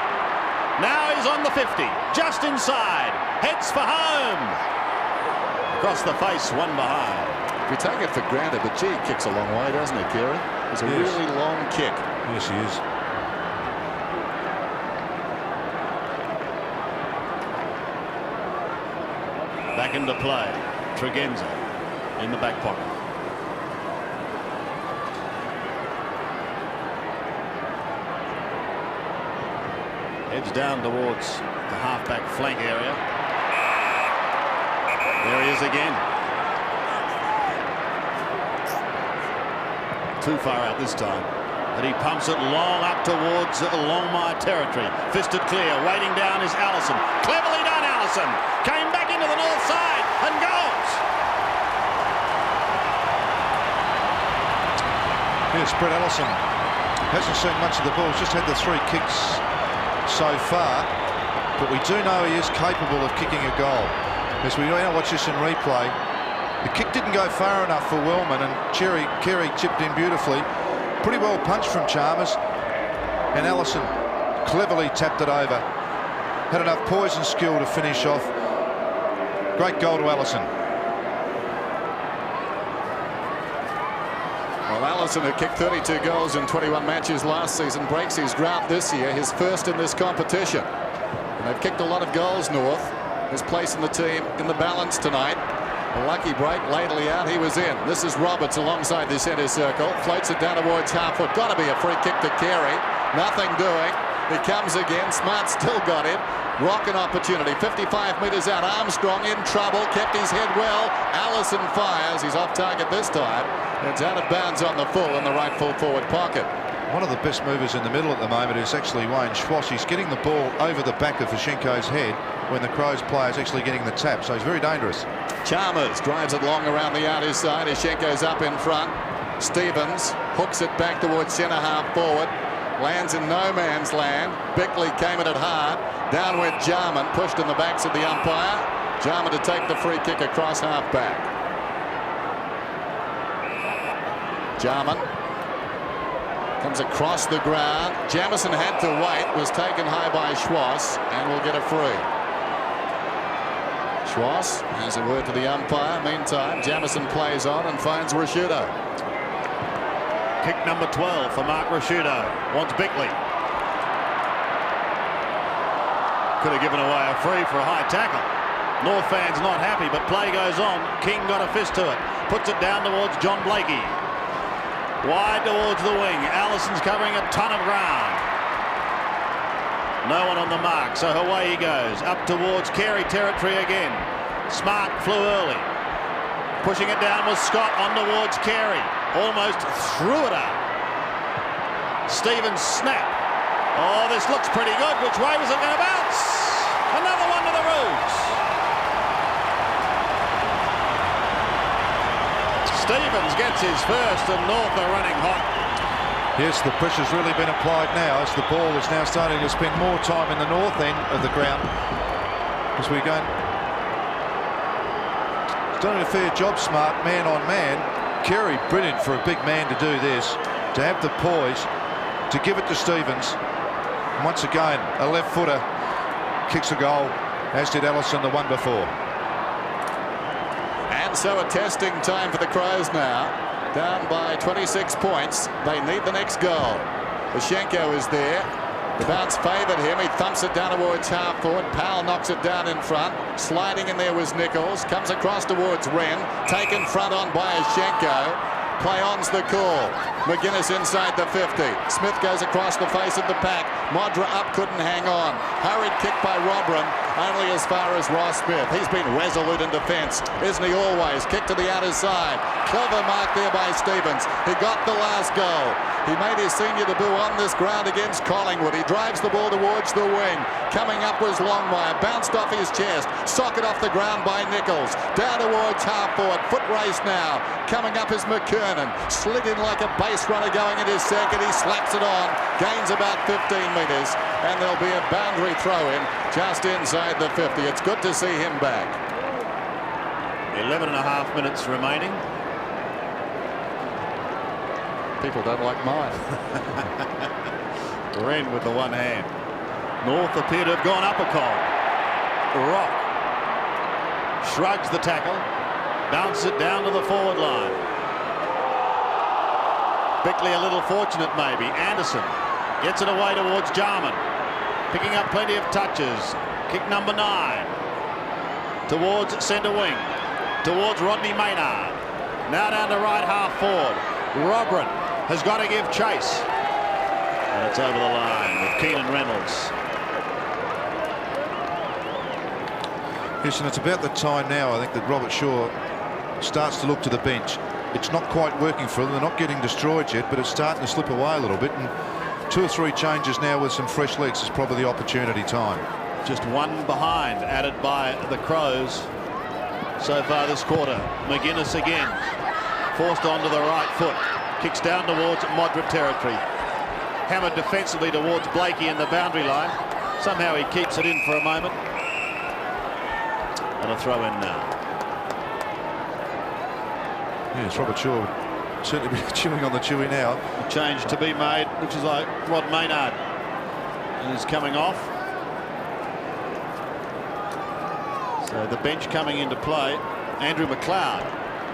Now he's on the 50. Just inside. Heads for home. Across the face, one behind. We take it for granted, but gee, he kicks a long way, doesn't he, Carey? It's a really long kick. Yes, he is. Back into play. Tregenza in the back pocket. Heads down towards the half-back flank area. There he is again. Too far out this time. And he pumps it long up towards Longmire territory. Fisted clear. Waiting down is Allison. Cleverly done, Allison. Came back into the north side and goes. Here's Brett Allison. Hasn't seen much of the ball. He's just had the 3 kicks so far. But we do know he is capable of kicking a goal. As we now watch this in replay, the kick didn't go far enough for Wellman, and Carey chipped in beautifully. Pretty well punched from Chalmers, and Allison cleverly tapped it over. Had enough poise and skill to finish off. Great goal to Allison. Well, Allison, who kicked 32 goals in 21 matches last season, breaks his drought this year, his first in this competition. And they've kicked a lot of goals, North. His place in the team in the balance tonight. A lucky break, Laidley out, he was in. This is Roberts alongside the centre circle. Floats it down towards half foot. Got to be a free kick to Carey. Nothing doing. He comes again. Smart still got it. Rock an opportunity. 55 metres out. Armstrong in trouble. Kept his head well. Allison fires. He's off target this time. It's out of bounds on the full in the right full forward pocket. One of the best movers in the middle at the moment is actually Wayne Schwass. He's getting the ball over the back of Vashenko's head when the Crows player is actually getting the tap, so he's very dangerous. Chalmers drives it long around the outer side. Vashenko's up in front. Stevens hooks it back towards centre half forward. Lands in no man's land. Bickley came at it hard. Down went Jarman, pushed in the backs of the umpire. Jarman to take the free kick across half back. Jarman comes across the ground. Jamieson had to wait, was taken high by Schwass, and will get a free. Schwass has a word to the umpire. Meantime, Jamieson plays on and finds Rashudo. Kick number 12 for Mark Rashudo. Wants Bickley. Could have given away a free for a high tackle. North fans not happy, but play goes on. King got a fist to it. Puts it down towards John Blakey. Wide towards the wing. Allison's covering a ton of ground. No one on the mark, so away he goes. Up towards Carey territory again. Smart flew early. Pushing it down was Scott on towards Carey. Almost threw it up. Stevens snap. Oh, this looks pretty good. Which way was it going to bounce? Another one to the roofs. Stevens gets his first, and North are running hot. Yes, the pressure's really been applied now as the ball is now starting to spend more time in the north end of the ground. As we go, he's done a fair job, Smart, man on man. Carey, brilliant for a big man to do this, to have the poise, to give it to Stevens. And once again, a left footer kicks a goal, as did Allison the one before. And so a testing time for the Crows now. Down by 26 points. They need the next goal. Vashenko is there. The bounce favoured him. He thumps it down towards half forward. Powell knocks it down in front. Sliding in there was Nichols. Comes across towards Wren. Taken front on by Vashenko. Play on's the call. McGuinness inside the 50. Smith goes across the face of the pack. Modra up, couldn't hang on. Hurried kick by Robran, only as far as Ross Smith. He's been resolute in defence, isn't he always? Kick to the outer side. Clever mark there by Stevens. He got the last goal. He made his senior debut on this ground against Collingwood. He drives the ball towards the wing. Coming up was Longmire. Bounced off his chest. Socket off the ground by Nichols. Down towards half forward. Foot race now. Coming up is McKernan. Slid in like a base runner going into second. He slaps it on. Gains about 15 metres. And there'll be a boundary throw in just inside the 50. It's good to see him back. 11 and a half minutes remaining. People don't like mine. Wren with the one hand. North appear to have gone up a call. Rock shrugs the tackle, bounces it down to the forward line. Bickley a little fortunate maybe. Anderson gets it away towards Jarman, picking up plenty of touches. Kick number 9 towards centre wing, towards Rodney Maynard. Now down to right half forward. Robran has got to give chase. And it's over the line with Keenan Reynolds. Yes, and it's about the time now, I think, that Robert Shaw starts to look to the bench. It's not quite working for them. They're not getting destroyed yet, but it's starting to slip away a little bit. And 2 or 3 changes now with some fresh legs is probably the opportunity time. Just one behind added by the Crows so far this quarter. McGuinness again forced onto the right foot. Kicks down towards Modra territory. Hammered defensively towards Blakey in the boundary line. Somehow he keeps it in for a moment. And a throw in now. Yes, Robert Shaw certainly be chewing on the chewy now. A change to be made, which is like Rod Maynard. And he's coming off. So the bench coming into play. Andrew McLeod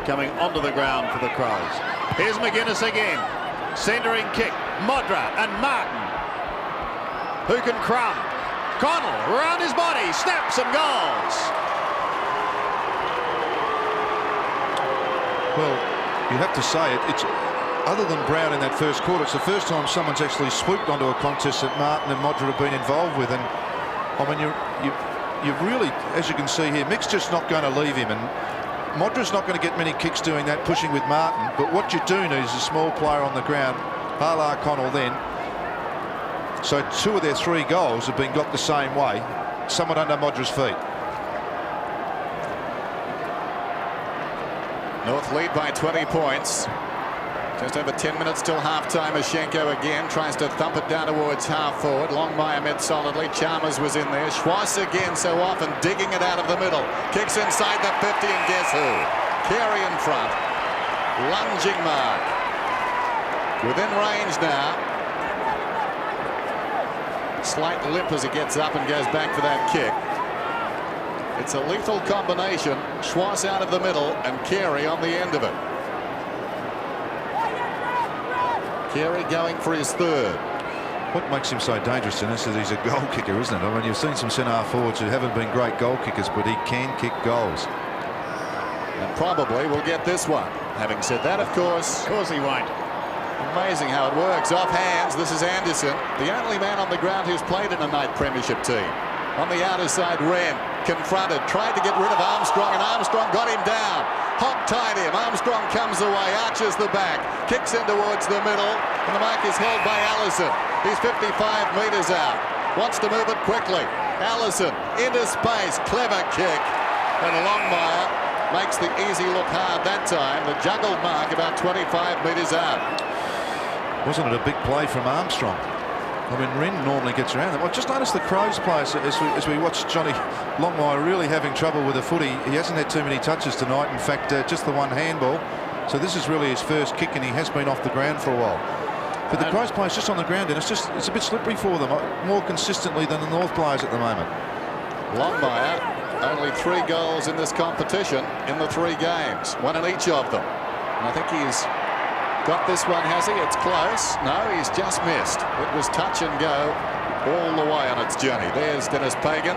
coming onto the ground for the Crows. Here's McGuinness again. Centering kick. Modra and Martin. Who can crumb? Connell around his body. Snaps and goals. Well, you have to say it's other than Brown in that first quarter, it's the first time someone's actually swooped onto a contest that Martin and Modra have been involved with. And I mean, you've really, as you can see here, Mick's just not going to leave him, and Modra's not going to get many kicks doing that, pushing with Martin. But what you do need is a small player on the ground. Harlar Connell then. So 2 of their 3 goals have been got the same way. Someone under Modra's feet. North lead by 20 points. Just over 10 minutes till half-time. Ashenko again tries to thump it down towards half-forward. Longmire met solidly. Chalmers was in there. Schwartz again so often digging it out of the middle. Kicks inside the 50, and guess who? Carey in front. Lunging mark. Within range now. Slight limp as he gets up and goes back for that kick. It's a lethal combination. Schwartz out of the middle and Carey on the end of it. Carey going for his 3rd. What makes him so dangerous in this is he's a goal kicker, isn't it? I mean, you've seen some centre forwards who haven't been great goal kickers, but he can kick goals. And probably will get this one. Having said that, of course he won't. Amazing how it works. Off hands, this is Anderson, the only man on the ground who's played in a night premiership team. On the outer side, Wren confronted, tried to get rid of Armstrong, and Armstrong got him down. Hog-tied him. Armstrong comes away, arches the back, kicks in towards the middle, and the mark is held by Allison. He's 55 metres out. Wants to move it quickly. Allison into space. Clever kick. And Longmire makes the easy look hard that time. The juggled mark about 25 metres out. Wasn't it a big play from Armstrong? I mean, Wren normally gets around them. I've just noticed the Crows players, as we watch Johnny Longmire really having trouble with the footy. He hasn't had too many touches tonight. In fact, just the one handball. So this is really his first kick, and he has been off the ground for a while. But the Crows players just on the ground, and it's a bit slippery for them, more consistently than the North players at the moment. Longmire, only 3 goals in this competition in the 3 games, 1 in each of them. And I think he's got this one, has he? It's close. No, he's just missed. It was touch and go all the way on its journey. There's Dennis Pagan,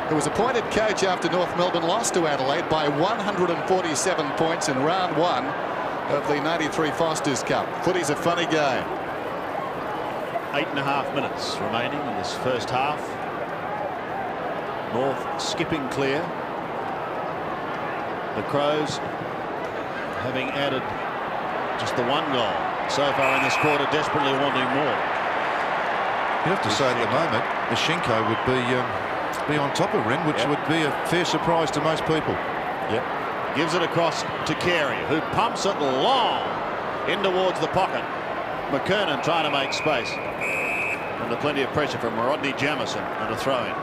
who was appointed coach after North Melbourne lost to Adelaide by 147 points in round 1 of the 93 Foster's Cup. Footy's a funny game. 8.5 minutes remaining in this first half. North skipping clear. The Crows having added just the 1 goal so far in this quarter, desperately wanting more. You have to say at the moment, Ashenko would be on top of Wren, which would be a fair surprise to most people. Yep. Gives it across to Carey, who pumps it long in towards the pocket. McKernan trying to make space. Under plenty of pressure from Rodney Jamieson and a throw-in.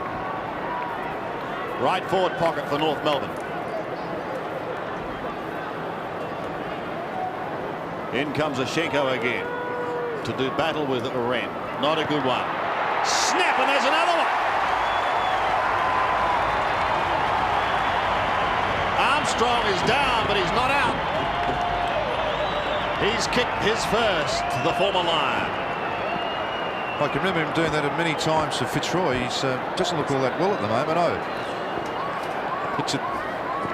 Right forward pocket for North Melbourne. In comes Ashenko again to do battle with Wren. Not a good one. Snap, and there's another one. Armstrong is down, but he's not out. He's kicked his first, the former Lion. I can remember him doing that many times for Fitzroy. He doesn't look all that well at the moment. Oh,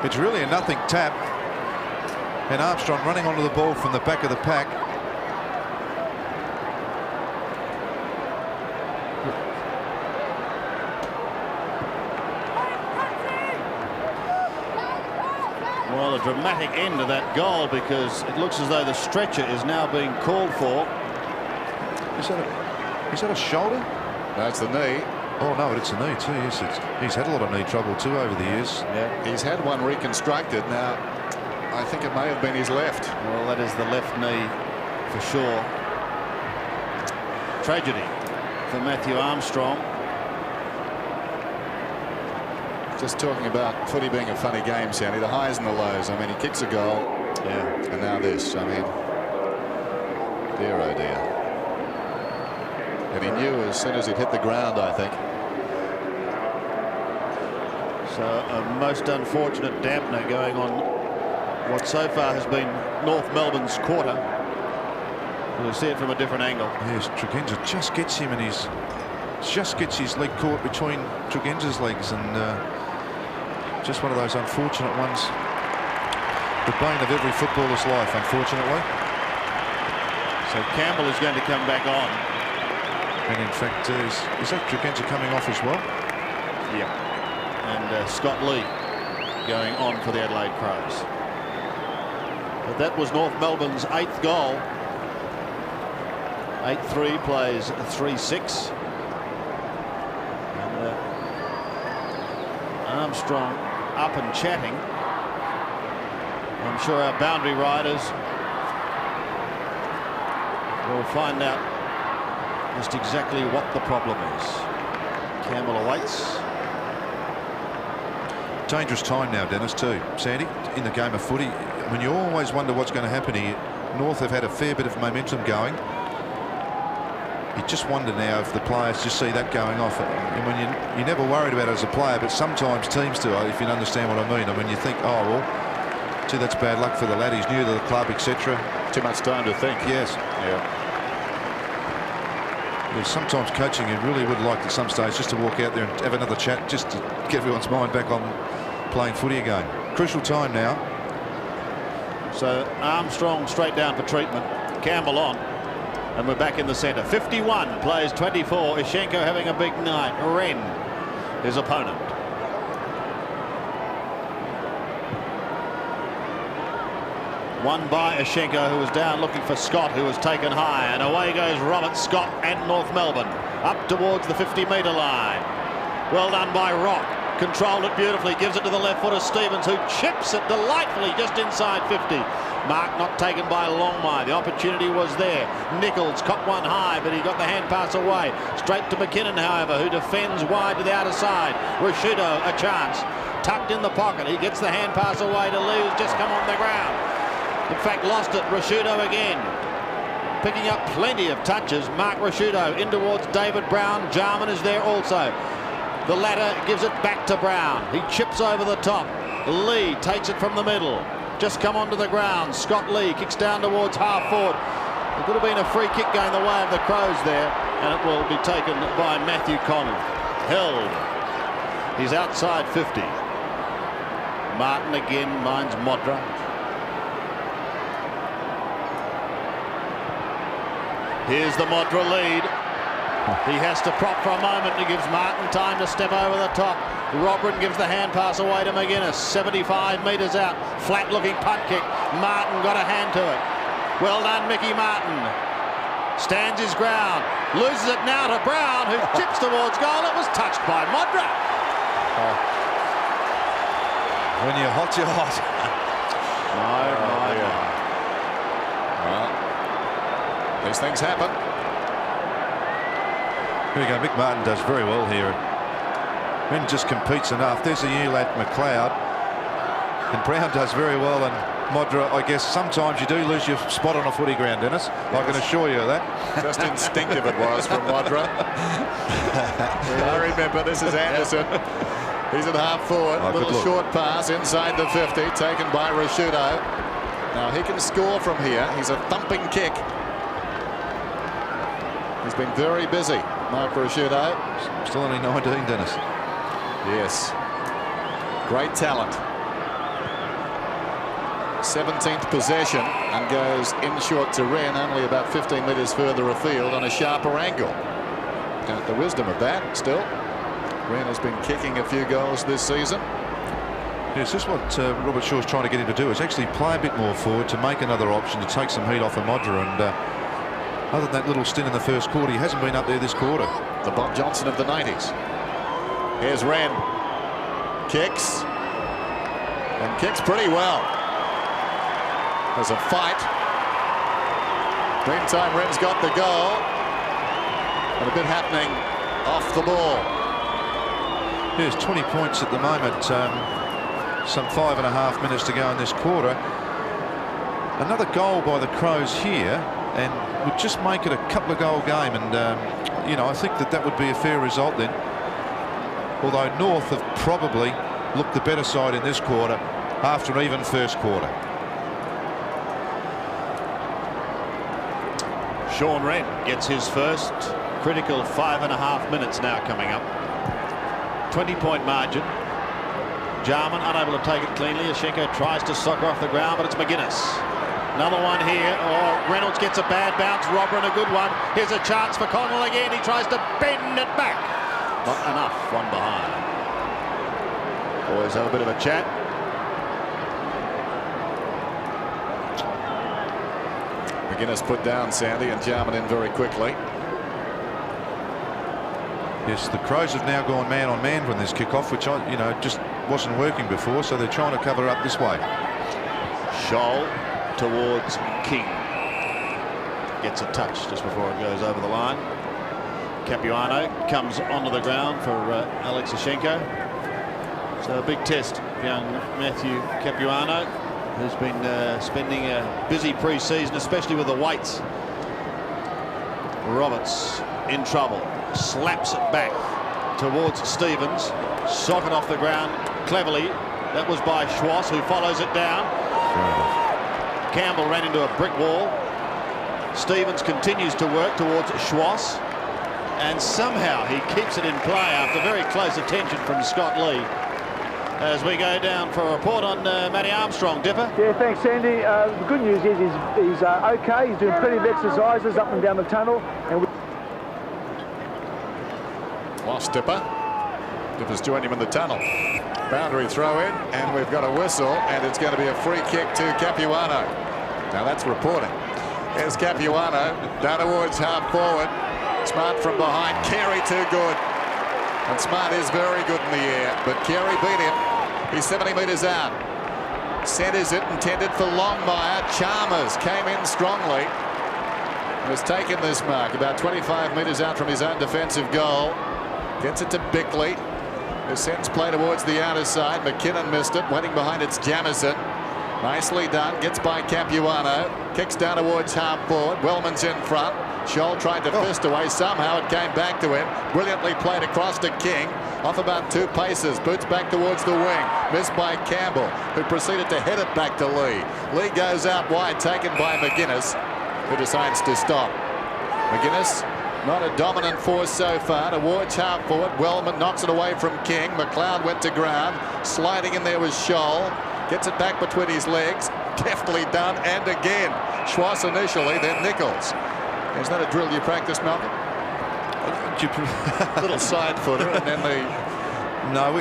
it's really a nothing tap. And Armstrong running onto the ball from the back of the pack. Well, a dramatic end to that goal, because it looks as though the stretcher is now being called for. Is that a shoulder? That's the knee. Oh no, it's a knee too. Yes, he's had a lot of knee trouble too over the years. Yeah, he's had one reconstructed. Now, I think it may have been his left. Well, that is the left knee for sure. Tragedy for Matthew Armstrong. Just talking about footy being a funny game, Sandy. The highs and the lows. I mean, he kicks a goal. Yeah. And now this. I mean, dear oh dear. And he knew as soon as he'd hit the ground, I think. So a most unfortunate dampener going on what so far has been North Melbourne's quarter. We'll see it from a different angle. Yes, Tregenza just gets him, and just gets his leg caught between Tregenza's legs, and just one of those unfortunate ones. The bane of every footballer's life, unfortunately. So Campbell is going to come back on. And in fact, is that Tregenza coming off as well? Yeah. And Scott Lee going on for the Adelaide Crows. But that was North Melbourne's 8th goal. 8-3 plays 3-6. And Armstrong up and chatting. I'm sure our boundary riders will find out just exactly what the problem is. Campbell awaits. Dangerous time now, Dennis, too, Sandy, in the game of footy. When you always wonder what's going to happen here. North have had a fair bit of momentum going. You just wonder now if the players just see that going off. And when you're never worried about it as a player, but sometimes teams do, if you understand what I mean. And when you think, oh, well, gee, that's bad luck for the lad. He's new to the club, etc. Too much time to think. Yes. Yeah. Because sometimes coaching, you really would like at some stage just to walk out there and have another chat, just to get everyone's mind back on playing footy again. Crucial time now. So Armstrong straight down for treatment. Campbell on. And we're back in the centre. 51 plays 24. Ashenko having a big night. Wren, his opponent. One by Ashenko, who was down looking for Scott, who was taken high. And away goes Robert Scott and North Melbourne. Up towards the 50-metre line. Well done by Rock. Controlled it beautifully. Gives it to the left foot of Stevens, who chips it delightfully just inside 50. Mark not taken by Longmire. The opportunity was there. Nichols caught one high, but he got the hand pass away. Straight to McKinnon, however, who defends wide to the outer side. Rashudo, a chance. Tucked in the pocket. He gets the hand pass away to Lee, who's just come on the ground. In fact, lost it. Rashudo again. Picking up plenty of touches. Mark Rashudo in towards David Brown. Jarman is there also. The ladder gives it back to Brown. He chips over the top. Lee takes it from the middle. Just come onto the ground. Scott Lee kicks down towards half forward. It could have been a free kick going the way of the Crows there, and it will be taken by Matthew Connell. Held. He's outside 50. Martin again minds Modra. Here's the Modra lead. He has to prop for a moment. He gives Martin time to step over the top. Robrin gives the hand pass away to McGuinness. 75 metres out. Flat looking punt kick. Martin got a hand to it. Well done, Mickey Martin. Stands his ground. Loses it now to Brown, who chips towards goal. It was touched by Modra. Oh. When you're hot, you're hot. Well, these things happen. Here we go. Mick Martin does very well here. Ben just competes enough. There's a new lad, McLeod. And Brown does very well. And Modra, I guess sometimes you do lose your spot on a footy ground, Dennis. Yes. I can assure you of that. Just instinctive it was from Modra. I remember this is Anderson. He's at half forward. A little short pass inside the 50, taken by Rashudo. Now he can score from here. He's a thumping kick. He's been very busy, Mark Rashudo. Still only 19, Dennis. Yes. Great talent. 17th possession and goes in short to Wren, only about 15 metres further afield on a sharper angle. Got the wisdom of that still. Wren has been kicking a few goals this season. Yes, this is what Robert Shaw's trying to get him to do, is actually play a bit more forward to make another option to take some heat off of Modra. And other than that little stint in the first quarter, he hasn't been up there this quarter. The Bob Johnson of the 90s. Here's Wren. Kicks. And kicks pretty well. There's a fight. Meantime, Wren's got the goal. And a bit happening off the ball. There's 20 points at the moment. Some 5.5 minutes to go in this quarter. Another goal by the Crows here, and would just make it a couple of goal game. And you know, I think that would be a fair result then. Although North have probably looked the better side in this quarter after an even first quarter. Sean Wren gets his first critical 5.5 minutes now coming up. 20-point margin. Jarman unable to take it cleanly. Ashenko tries to soccer off the ground, but it's McGuinness. Another one here. Oh, Reynolds gets a bad bounce. Robrin a good one. Here's a chance for Connell again. He tries to bend it back. Not enough. One behind. Boys have a bit of a chat. McGuinness put down Sandy and Jarman in very quickly. Yes, the Crows have now gone man on man from this kickoff, which just wasn't working before, so they're trying to cover up this way. Scholl towards King. Gets a touch just before it goes over the line. Capuano comes onto the ground for Alex Ashenko. So a big test for young Matthew Capuano, who's been spending a busy pre-season, especially with the weights. Roberts in trouble. Slaps it back towards Stevens. Socket off the ground cleverly. That was by Schwass, who follows it down. Campbell ran into a brick wall. Stevens continues to work towards Schwass, and somehow he keeps it in play after very close attention from Scott Lee. As we go down for a report on Matty Armstrong. Dipper? Yeah, thanks, Sandy. The good news is he's okay. He's doing plenty of exercises up and down the tunnel. And Lost Dipper. Dipper's joined him in the tunnel. Boundary throw in, and we've got a whistle, and it's going to be a free kick to Capuano. Now that's reporting. Here's Capuano down towards half forward. Smart from behind. Carey too good. And Smart is very good in the air, but Carey beat him. He's 70 metres out. Centres it, intended for Longmire. Chalmers came in strongly. Has taken this mark about 25 metres out from his own defensive goal. Gets it to Bickley. The sends play towards the outer side. McKinnon missed it. Waiting behind it's Jamison. Nicely done. Gets by Capuano. Kicks down towards half forward. Wellman's in front. Scholl tried to fist away. Somehow it came back to him. Brilliantly played across to King. Off about 2 paces. Boots back towards the wing. Missed by Campbell, who proceeded to head it back to Lee. Lee goes out wide, taken by McGuinness, who decides to stop. McGuinness, not a dominant force so far. Towards half forward. Wellman knocks it away from King. McLeod went to ground. Sliding in there was Scholl. Gets it back between his legs. Deftly done. And again. Schwass initially, then Nichols. Is that a drill you practice, Malcolm? Little side footer, and then the... No,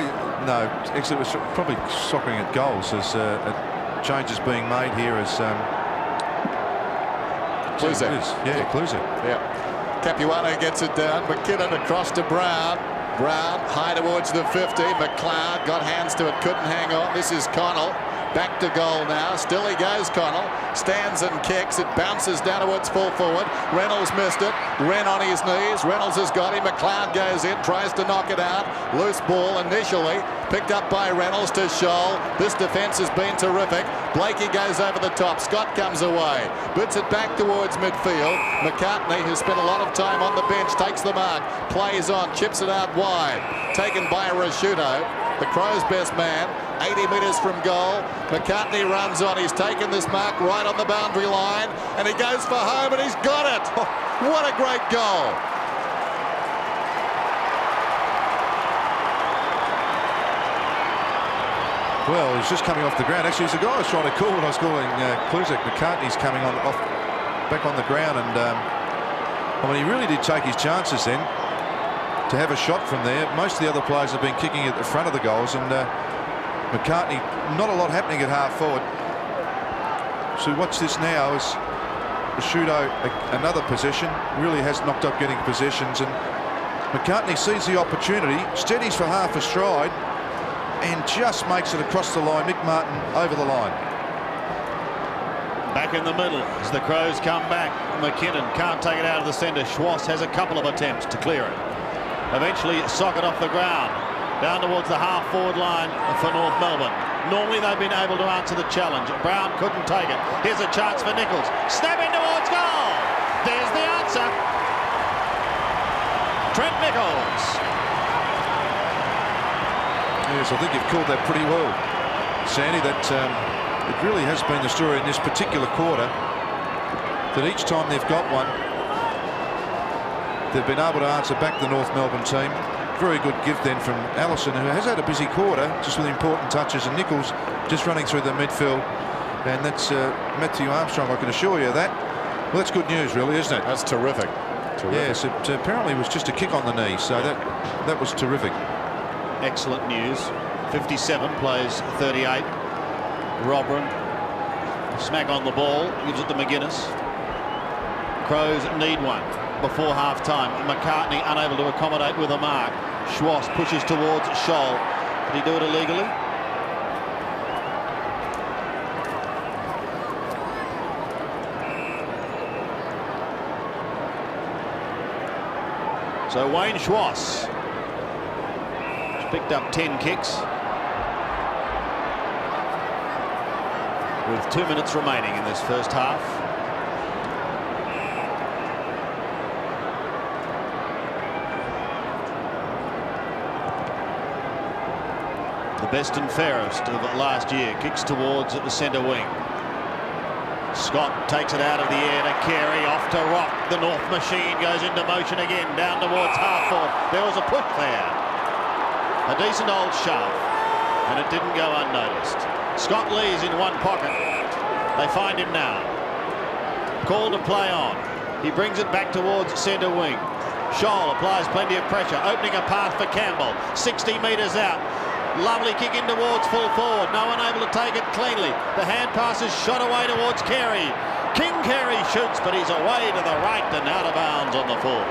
actually it was probably soccering at goals as changes being made here as... Cluzek. Yeah, Cluzek. Yeah. Capuano gets it down. McKinnon across to Brown. Brown high towards the 50. McLeod got hands to it, couldn't hang on. This is Connell. Back to goal now. Still he goes, Connell. Stands and kicks. It bounces down towards full forward. Reynolds missed it. Wren on his knees. Reynolds has got him. McLeod goes in, tries to knock it out. Loose ball initially. Picked up by Reynolds to Scholl. This defence has been terrific. Blakey goes over the top. Scott comes away. Boots it back towards midfield. McCartney, who spent a lot of time on the bench, takes the mark. Plays on. Chips it out wide. Taken by Rasciuto. The Crows' best man. 80 metres from goal. McCartney runs on. He's taken this mark right on the boundary line. And he goes for home and he's got it. What a great goal. Well, he's just coming off the ground. Actually, it was the guy I was trying to call when I was calling Cluzek. McCartney's coming back on the ground. And I mean, he really did take his chances then to have a shot from there. Most of the other players have been kicking at the front of the goals, and McCartney, not a lot happening at half forward. So watch this now as Rasciuto, another possession, really has knocked up getting possessions, and McCartney sees the opportunity, steadies for half a stride, and just makes it across the line. Mick Martin over the line. Back in the middle as the Crows come back. McKinnon can't take it out of the centre. Schwass has a couple of attempts to clear it. Eventually socket off the ground. Down towards the half-forward line for North Melbourne. Normally they've been able to answer the challenge. Brown couldn't take it. Here's a chance for Nichols. Snapping towards goal. There's the answer. Trent Nichols. Yes, I think you've called that pretty well, Sandy. That it really has been the story in this particular quarter, that each time they've got one, they've been able to answer back the North Melbourne team. Very good gift then from Allison, who has had a busy quarter, just with important touches, and Nichols just running through the midfield. And that's Matthew Armstrong, I can assure you of that. Well, that's good news, really, isn't it? That's terrific. Yes, it apparently was just a kick on the knee, so that was terrific. Excellent news. 57 plays 38. Robran smack on the ball, gives it to McGuinness. Crows need one before half-time. McCartney unable to accommodate with a mark. Schwass pushes towards Scholl. Did he do it illegally? So Wayne Schwass has picked up 10 kicks with 2 minutes remaining in this first half. The best and fairest of last year. Kicks towards the centre wing. Scott takes it out of the air to Carey, off to Rock. The North machine goes into motion again, down towards half-forward. There was a push there. A decent old shove, and it didn't go unnoticed. Scott Lee's in one pocket. They find him now. Call to play on. He brings it back towards centre wing. Scholl applies plenty of pressure, opening a path for Campbell. 60 metres out. Lovely kick in towards full forward. No one able to take it cleanly. The hand pass is shot away towards Carey. King Carey shoots, but he's away to the right and out of bounds on the full.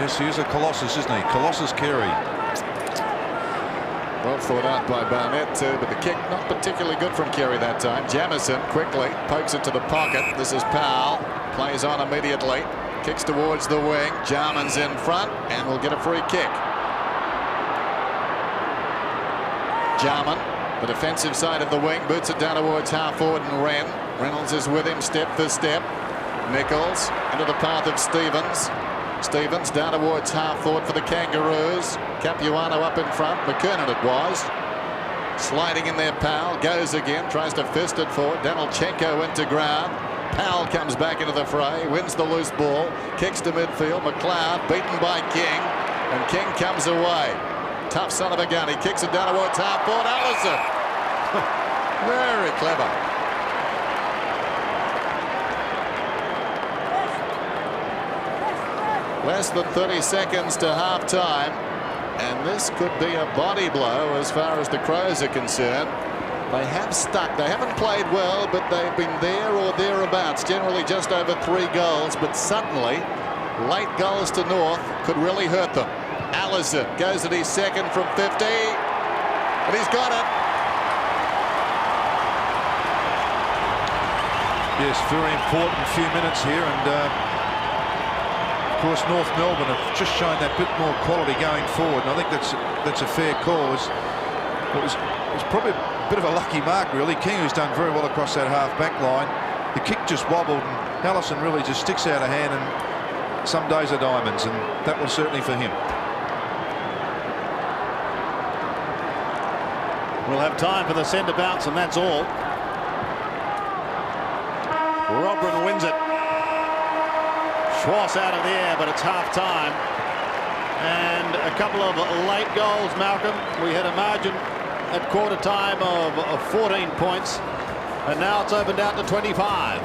Yes, he is a colossus, isn't he? Colossus Carey. Well thought out by Barnett too, but the kick not particularly good from Carey that time. Jamison quickly pokes it to the pocket. This is Powell. Plays on immediately. Kicks towards the wing. Jarman's in front and will get a free kick. Jarman The defensive side of the wing, boots it down towards half forward and Reynolds is with him step for step. Nichols into the path of Stevens. Stevens down towards half forward for the Kangaroos. Capuano up in front. McKernan it was. Sliding in there, Powell goes again, tries to fist it forward. Danilchenko into ground. Powell comes back into the fray, wins the loose ball, kicks to midfield. McLeod beaten by King, and King comes away. Tough son of a gun. He kicks it down towards half forward. Allison. Very clever. Less than 30 seconds to half time. And this could be a body blow as far as the Crows are concerned. They have stuck. They haven't played well, but they've been there or thereabouts. Generally just over 3 goals. But suddenly, late goals to North could really hurt them. Allison goes at his second from 50. And he's got it. Yes, very important few minutes here. And of course, North Melbourne have just shown that bit more quality going forward, and I think that's a fair cause. It was probably a bit of a lucky mark, really. King, who's done very well across that half-back line. The kick just wobbled, and Allison really just sticks out a hand, and some days are diamonds, and that was certainly for him. We'll have time for the centre bounce, and that's all. Robrin wins it. Schwartz out of the air, but it's half-time. And a couple of late goals, Malcolm. We had a margin at quarter time of 14 points, and now it's opened out to 25.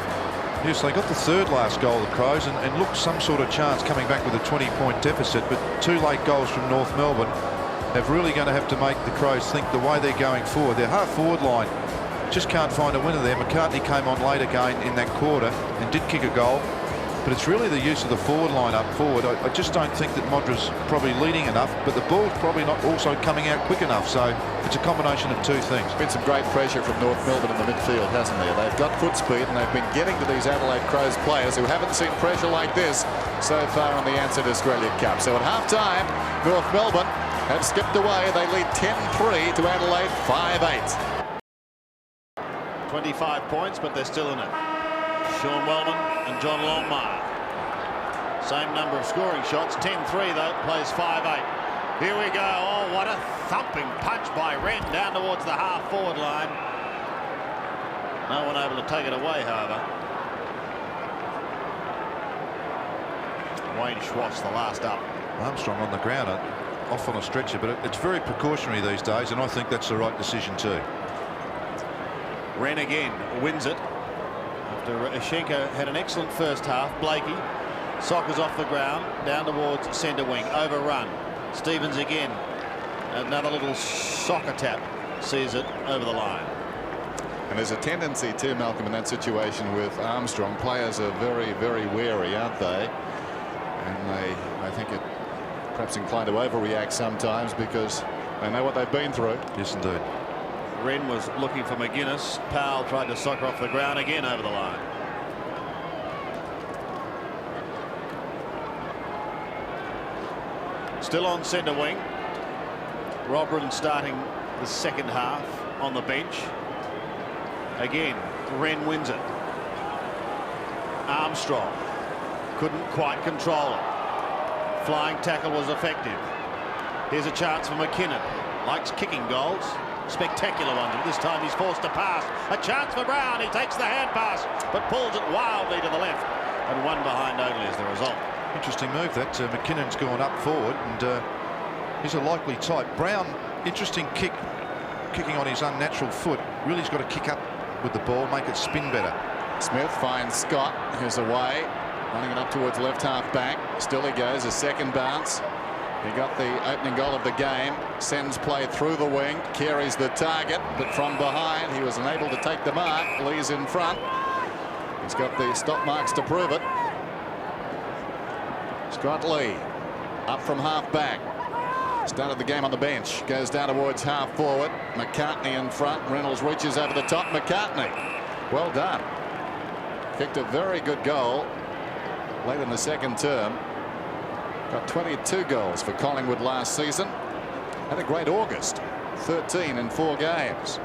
Yes, they got the third last goal, the Crows, and looked some sort of chance coming back with a 20-point deficit, but 2 late goals from North Melbourne have really going to have to make the Crows think the way they're going forward. Their half-forward line just can't find a winner there. McCartney came on late again in that quarter and did kick a goal. But it's really the use of the forward line up forward. I just don't think that Modra's probably leading enough, but the ball's probably not also coming out quick enough. So it's a combination of 2 things. There's been some great pressure from North Melbourne in the midfield, hasn't there? They've got foot speed, and they've been getting to these Adelaide Crows players who haven't seen pressure like this so far in the Ansett Australia Cup. So at half-time, North Melbourne have skipped away. They lead 10-3 to Adelaide 5-8. 25 points, but they're still in it. Sean Wellman and John Longmire. Same number of scoring shots. 10-3 though, plays 5-8. Here we go. Oh, what a thumping punch by Wren down towards the half-forward line. No one able to take it away, however. Wayne Schwartz, the last up. Armstrong on the ground, off on a stretcher, but it's very precautionary these days, and I think that's the right decision too. Wren again wins it. After Ashenko had an excellent first half. Blakey soccers off the ground down towards centre wing, overrun. Stevens again, another little soccer tap, sees it over the line. And there's a tendency too, Malcolm, in that situation with Armstrong. Players are very, very wary, aren't they? And I think it perhaps inclined to overreact sometimes because they know what they've been through. Yes, indeed. Wren was looking for McGuinness. Powell tried to soccer off the ground again over the line. Still on centre wing. Robrin starting the second half on the bench. Again, Wren wins it. Armstrong couldn't quite control it. Flying tackle was effective. Here's a chance for McKinnon. Likes kicking goals. Spectacular ones, but this time he's forced to pass. A chance for Brown. He takes the hand pass, but pulls it wildly to the left. And 1 behind only is the result. Interesting move that. McKinnon's gone up forward, and he's a likely type. Brown, interesting kicking on his unnatural foot. Really, he's got to kick up with the ball, make it spin better. Smith finds Scott, who's away, running it up towards left half back. Still he goes, a second bounce. He got the opening goal of the game, sends play through the wing, carries the target, but from behind he was unable to take the mark. Lee's in front. He's got the stop marks to prove it. Scott Lee up from half back. Started the game on the bench, goes down towards half forward. McCartney in front. Reynolds reaches over the top. McCartney, well done. Kicked a very good goal late in the second term. Got 22 goals for Collingwood last season. Had a great August. 13 in 4 games.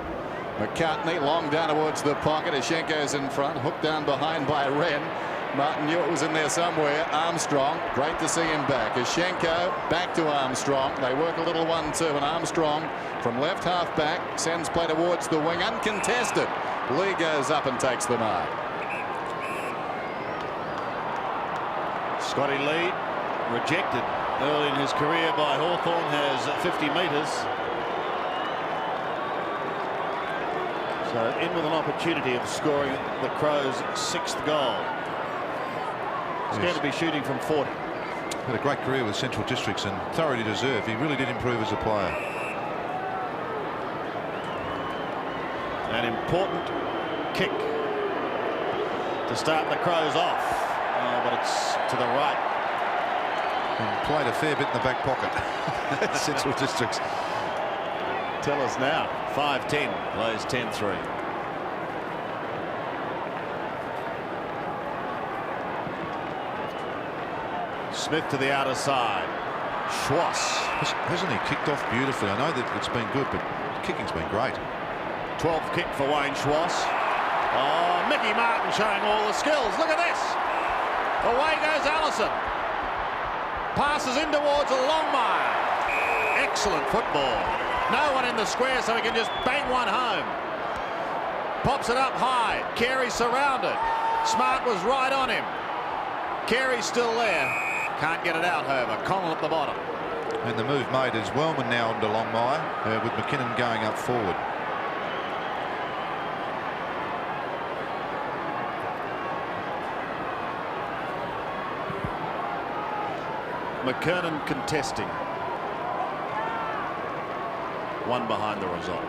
McCartney long down towards the pocket. Ashenko's in front, hooked down behind by Wren. Martin knew it was in there somewhere. Armstrong, great to see him back. Ashenko back to Armstrong. They work a little 1-2, and Armstrong from left half back sends play towards the wing, uncontested. Lee goes up and takes the mark. Scotty Lee, rejected early in his career by Hawthorn, has 50 metres. So in with an opportunity of scoring the Crows' 6th goal. He's going to be shooting from 40. Had a great career with Central Districts and thoroughly deserved. He really did improve as a player. An important kick to start the Crows off. But it's to the right. And played a fair bit in the back pocket. Central Districts. Tell us now. 5-10. Plays 10-3. Smith to the outer side. Schwass. Hasn't he kicked off beautifully? I know that it's been good, but kicking's been great. 12th kick for Wayne Schwass. Oh, Mickey Martin showing all the skills. Look at this. Away goes Allison. Passes in towards Longmire. Excellent football. No one in the square, so he can just bang one home. Pops it up high. Carey's surrounded. Smart was right on him. Carey's still there. Can't get it out, however. Connell at the bottom. And the move made is Wellman now into Longmire, with McKinnon going up forward. McKernan contesting. One behind the result.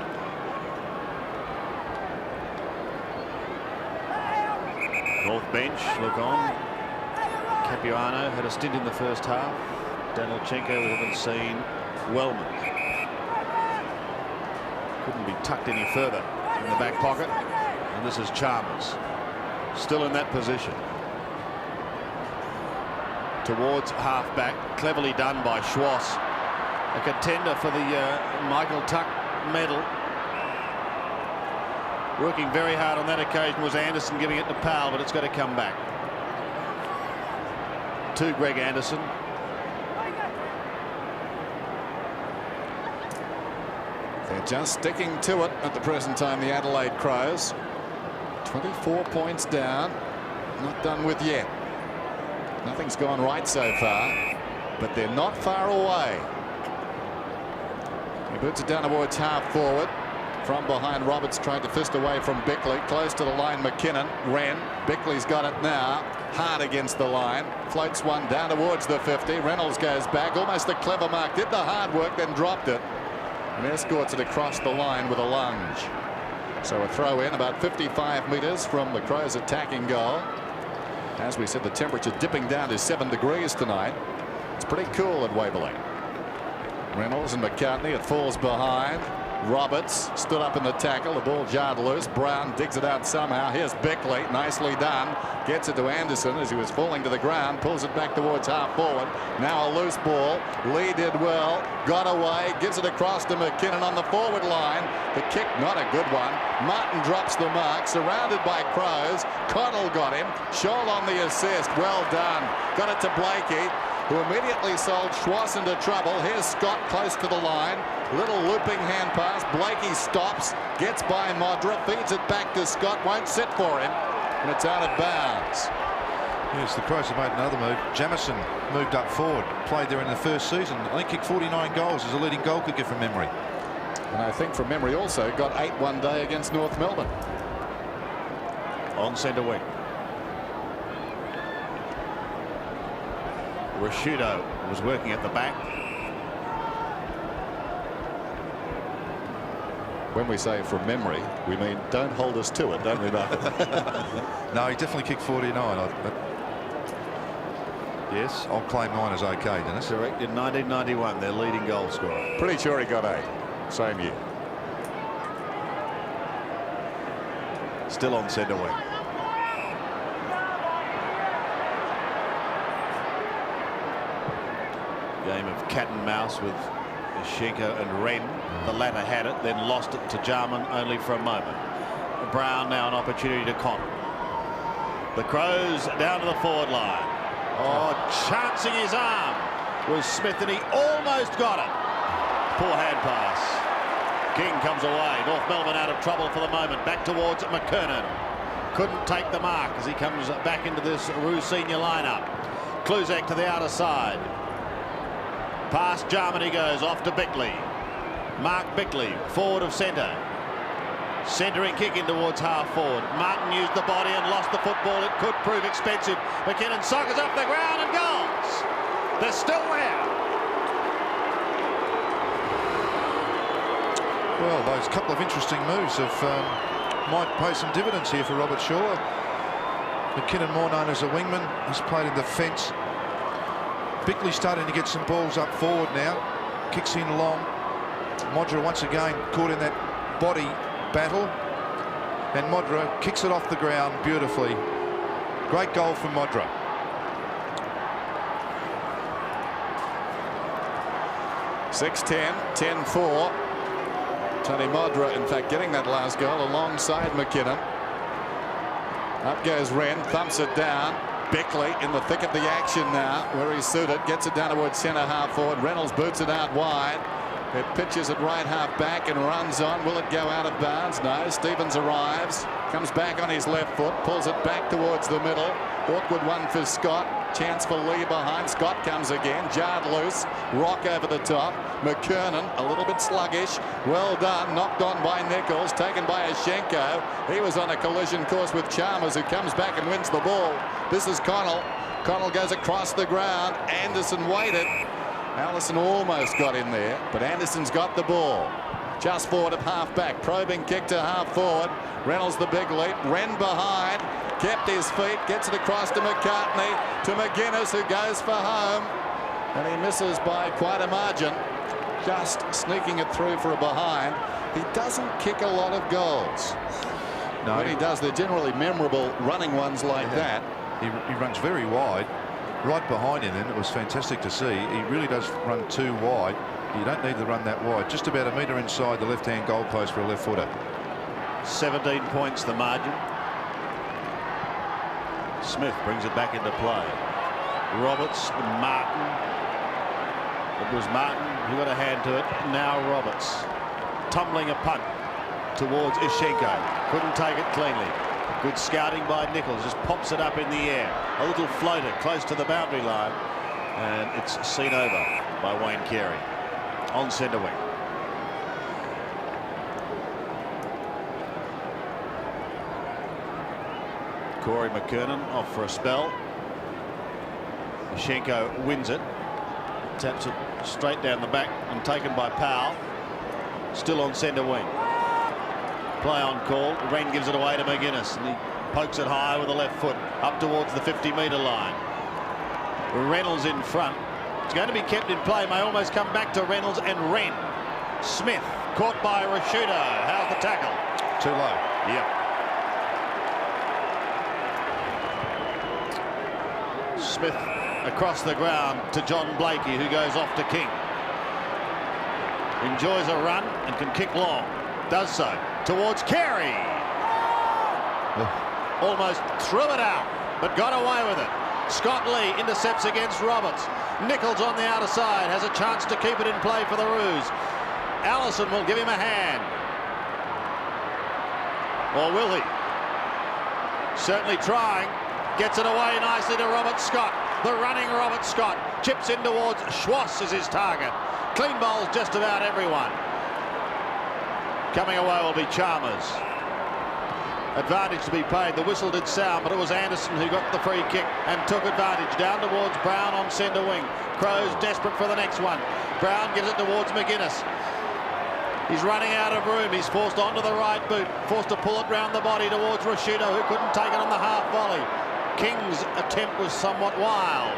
North bench, look on. Capuano had a stint in the first half. Danilchenko, we haven't seen. Wellman. Couldn't be tucked any further in the back pocket. And this is Chalmers. Still in that position. Towards half-back. Cleverly done by Schwass. A contender for the Michael Tuck medal. Working very hard on that occasion was Anderson, giving it to Powell, but it's got to come back. To Greg Anderson. They're just sticking to it at the present time, the Adelaide Crows. 24 points down. Not done with yet. Nothing's gone right so far, but they're not far away. He boots it down towards half forward. From behind, Roberts tried to fist away from Bickley. Close to the line, McKinnon. Wren. Bickley's got it now. Hard against the line. Floats one down towards the 50. Reynolds goes back. Almost a clever mark. Did the hard work, then dropped it. And escorts it across the line with a lunge. So a throw in about 55 metres from the Crows' attacking goal. As we said, the temperature dipping down to 7 degrees tonight. It's pretty cool at Waverley. Reynolds and McCartney. It falls behind. Roberts stood up in the tackle. The ball jarred loose. Brown digs it out somehow. Here's Bickley. Nicely done. Gets it to Anderson as he was falling to the ground. Pulls it back towards half forward. Now a loose ball. Lee did well. Got away. Gives it across to McKinnon on the forward line. The kick, not a good one. Martin drops the mark. Surrounded by Crows. Connell got him. Scholl on the assist. Well done. Got it to Blakey, who immediately sold Schwass into trouble. Here's Scott close to the line. Little looping hand pass. Blakey stops. Gets by Modra. Feeds it back to Scott. Won't sit for him. And it's out of bounds. Yes, the Crows have made another move. Jamison moved up forward. Played there in the first season. I think kicked 49 goals as a leading goal kicker from memory. And I think from memory also got 8 one day against North Melbourne. On centre wing. Rashudo was working at the back. When we say from memory, we mean don't hold us to it, don't we, Martin? No, he definitely kicked 49. Yes, I'll claim mine as okay, Dennis. Correct. In 1991, their leading goal scorer. Pretty sure he got 8. Same year. Still on centre wing. Game of cat and mouse with Shinko and Wren. The latter had it, then lost it to Jarman only for a moment. Brown now an opportunity to con. The Crows down to the forward line. Oh, chancing his arm was Smith, and he almost got it. Poor hand pass. King comes away. North Melbourne out of trouble for the moment. Back towards McKernan. Couldn't take the mark as he comes back into this Roos senior lineup. Kluzak to the outer side. Past Jarman he goes, off to Bickley. Mark Bickley, forward of centre. Centering kick in towards half forward. Martin used the body and lost the football. It could prove expensive. McKinnon sockers up the ground and goals. They're still there. Well, those couple of interesting moves might pay some dividends here for Robert Shaw. McKinnon, more known as a wingman, has played in defence. Bickley starting to get some balls up forward now. Kicks in long. Modra once again caught in that body battle, and Modra kicks it off the ground beautifully. Great goal from Modra. (6-10), 10-4. Tony Modra, in fact, getting that last goal alongside McKinnon. Up goes Wren, thumps it down. Bickley in the thick of the action now, where he's suited, gets it down towards centre half forward. Reynolds boots it out wide. It pitches at right half back and runs on. Will it go out of bounds? No. Stevens arrives, comes back on his left foot, pulls it back towards the middle. Awkward one for Scott. Chance for Lee behind. Scott comes again. Jarred loose. Rock over the top. McKernan a little bit sluggish. Well done. Knocked on by Nichols. Taken by Ashenko. He was on a collision course with Chalmers, who comes back and wins the ball. This is Connell. Connell goes across the ground. Anderson waited. Allison almost got in there, but Anderson's got the ball. Just forward of half back. Probing kick to half forward. Reynolds the big leap. Wren behind. Kept his feet. Gets it across to McCartney. To McGuinness, who goes for home. And he misses by quite a margin. Just sneaking it through for a behind. He doesn't kick a lot of goals. No, when he does, they're generally memorable running ones like that. He runs very wide. Right behind him, then it was fantastic to see. He really does run too wide. You don't need to run that wide. Just about a metre inside the left-hand goalpost for a left footer. 17 points the margin. Smith brings it back into play. Roberts, Martin. It was Martin who got a hand to it. Now Roberts tumbling a punt towards Ishenko. Couldn't take it cleanly. Good scouting by Nichols. Just pops it up in the air. A little floater close to the boundary line. And it's seen over by Wayne Carey on centre wing. Corey McKernan off for a spell. Shenko wins it. Taps it straight down the back and taken by Powell. Still on centre wing. Play on call. Wren gives it away to McGuinness, and he pokes it high with the left foot up towards the 50-metre line. Reynolds in front. It's going to be kept in play. May almost come back to Reynolds and Wren. Smith caught by Rashudo. How's the tackle? Too low. Yep. Smith across the ground to John Blakey, who goes off to King. Enjoys a run and can kick long. Does so towards Carey. Almost threw it out, but got away with it. Scott Lee intercepts against Roberts. Nichols on the outer side has a chance to keep it in play for the Roos. Allison will give him a hand. Or will he? Certainly trying. Gets it away nicely to Robert Scott. The running Robert Scott chips in towards Schwass as his target. Clean bowls just about everyone. Coming away will be Chalmers. Advantage to be paid. The whistle did sound, but it was Anderson who got the free kick and took advantage. Down towards Brown on centre wing. Crows desperate for the next one. Brown gives it towards McGuinness. He's running out of room. He's forced onto the right boot. Forced to pull it round the body towards Rashudo, who couldn't take it on the half volley. King's attempt was somewhat wild.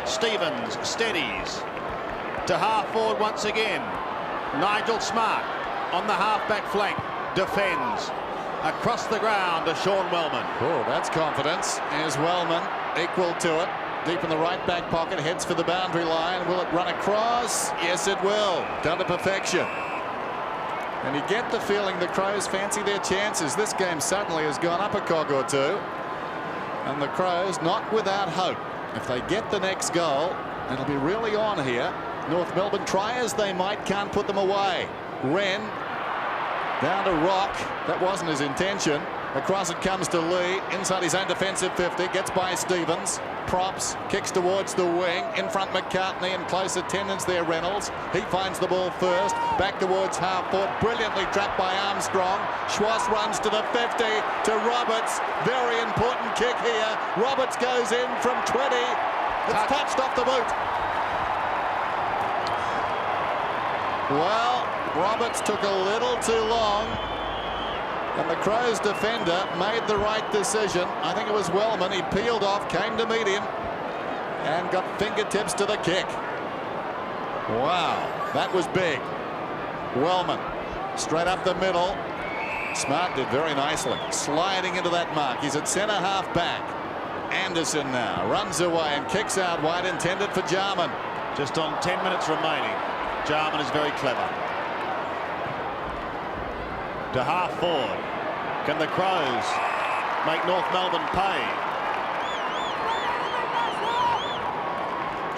Stevens steadies. To half forward once again. Nigel Smart on the half-back flank. Defends. Across the ground to Sean Wellman. Oh, that's confidence. Here's Wellman, equal to it. deep in the right back pocket, heads for the boundary line. Will it run across? Yes, it will. Done to perfection. And you get the feeling the Crows fancy their chances. This game suddenly has gone up a cog or two. And the Crows not without hope. If they get the next goal, it'll be really on here. North Melbourne, try as they might, can't put them away. Wren down to Rock. That wasn't his intention. Across it comes to Lee, inside his own defensive 50, gets by Stevens, props, kicks towards the wing, in front McCartney, and close attendance there Reynolds. He finds the ball first, back towards half forward, brilliantly trapped by Armstrong. Schwass runs to the 50, to Roberts, very important kick here. Roberts goes in from 20, it's touched off the boot. Well, Roberts took a little too long. And the Crows defender made the right decision. I think it was Wellman. He peeled off, came to meet him, and got fingertips to the kick. Wow, that was big. Wellman, straight up the middle. Smart did very nicely, sliding into that mark. He's at centre half back. Anderson now runs away and kicks out wide, intended for Jarman. Just on 10 minutes remaining. Jarman is very clever. To half forward. Can the Crows make North Melbourne pay?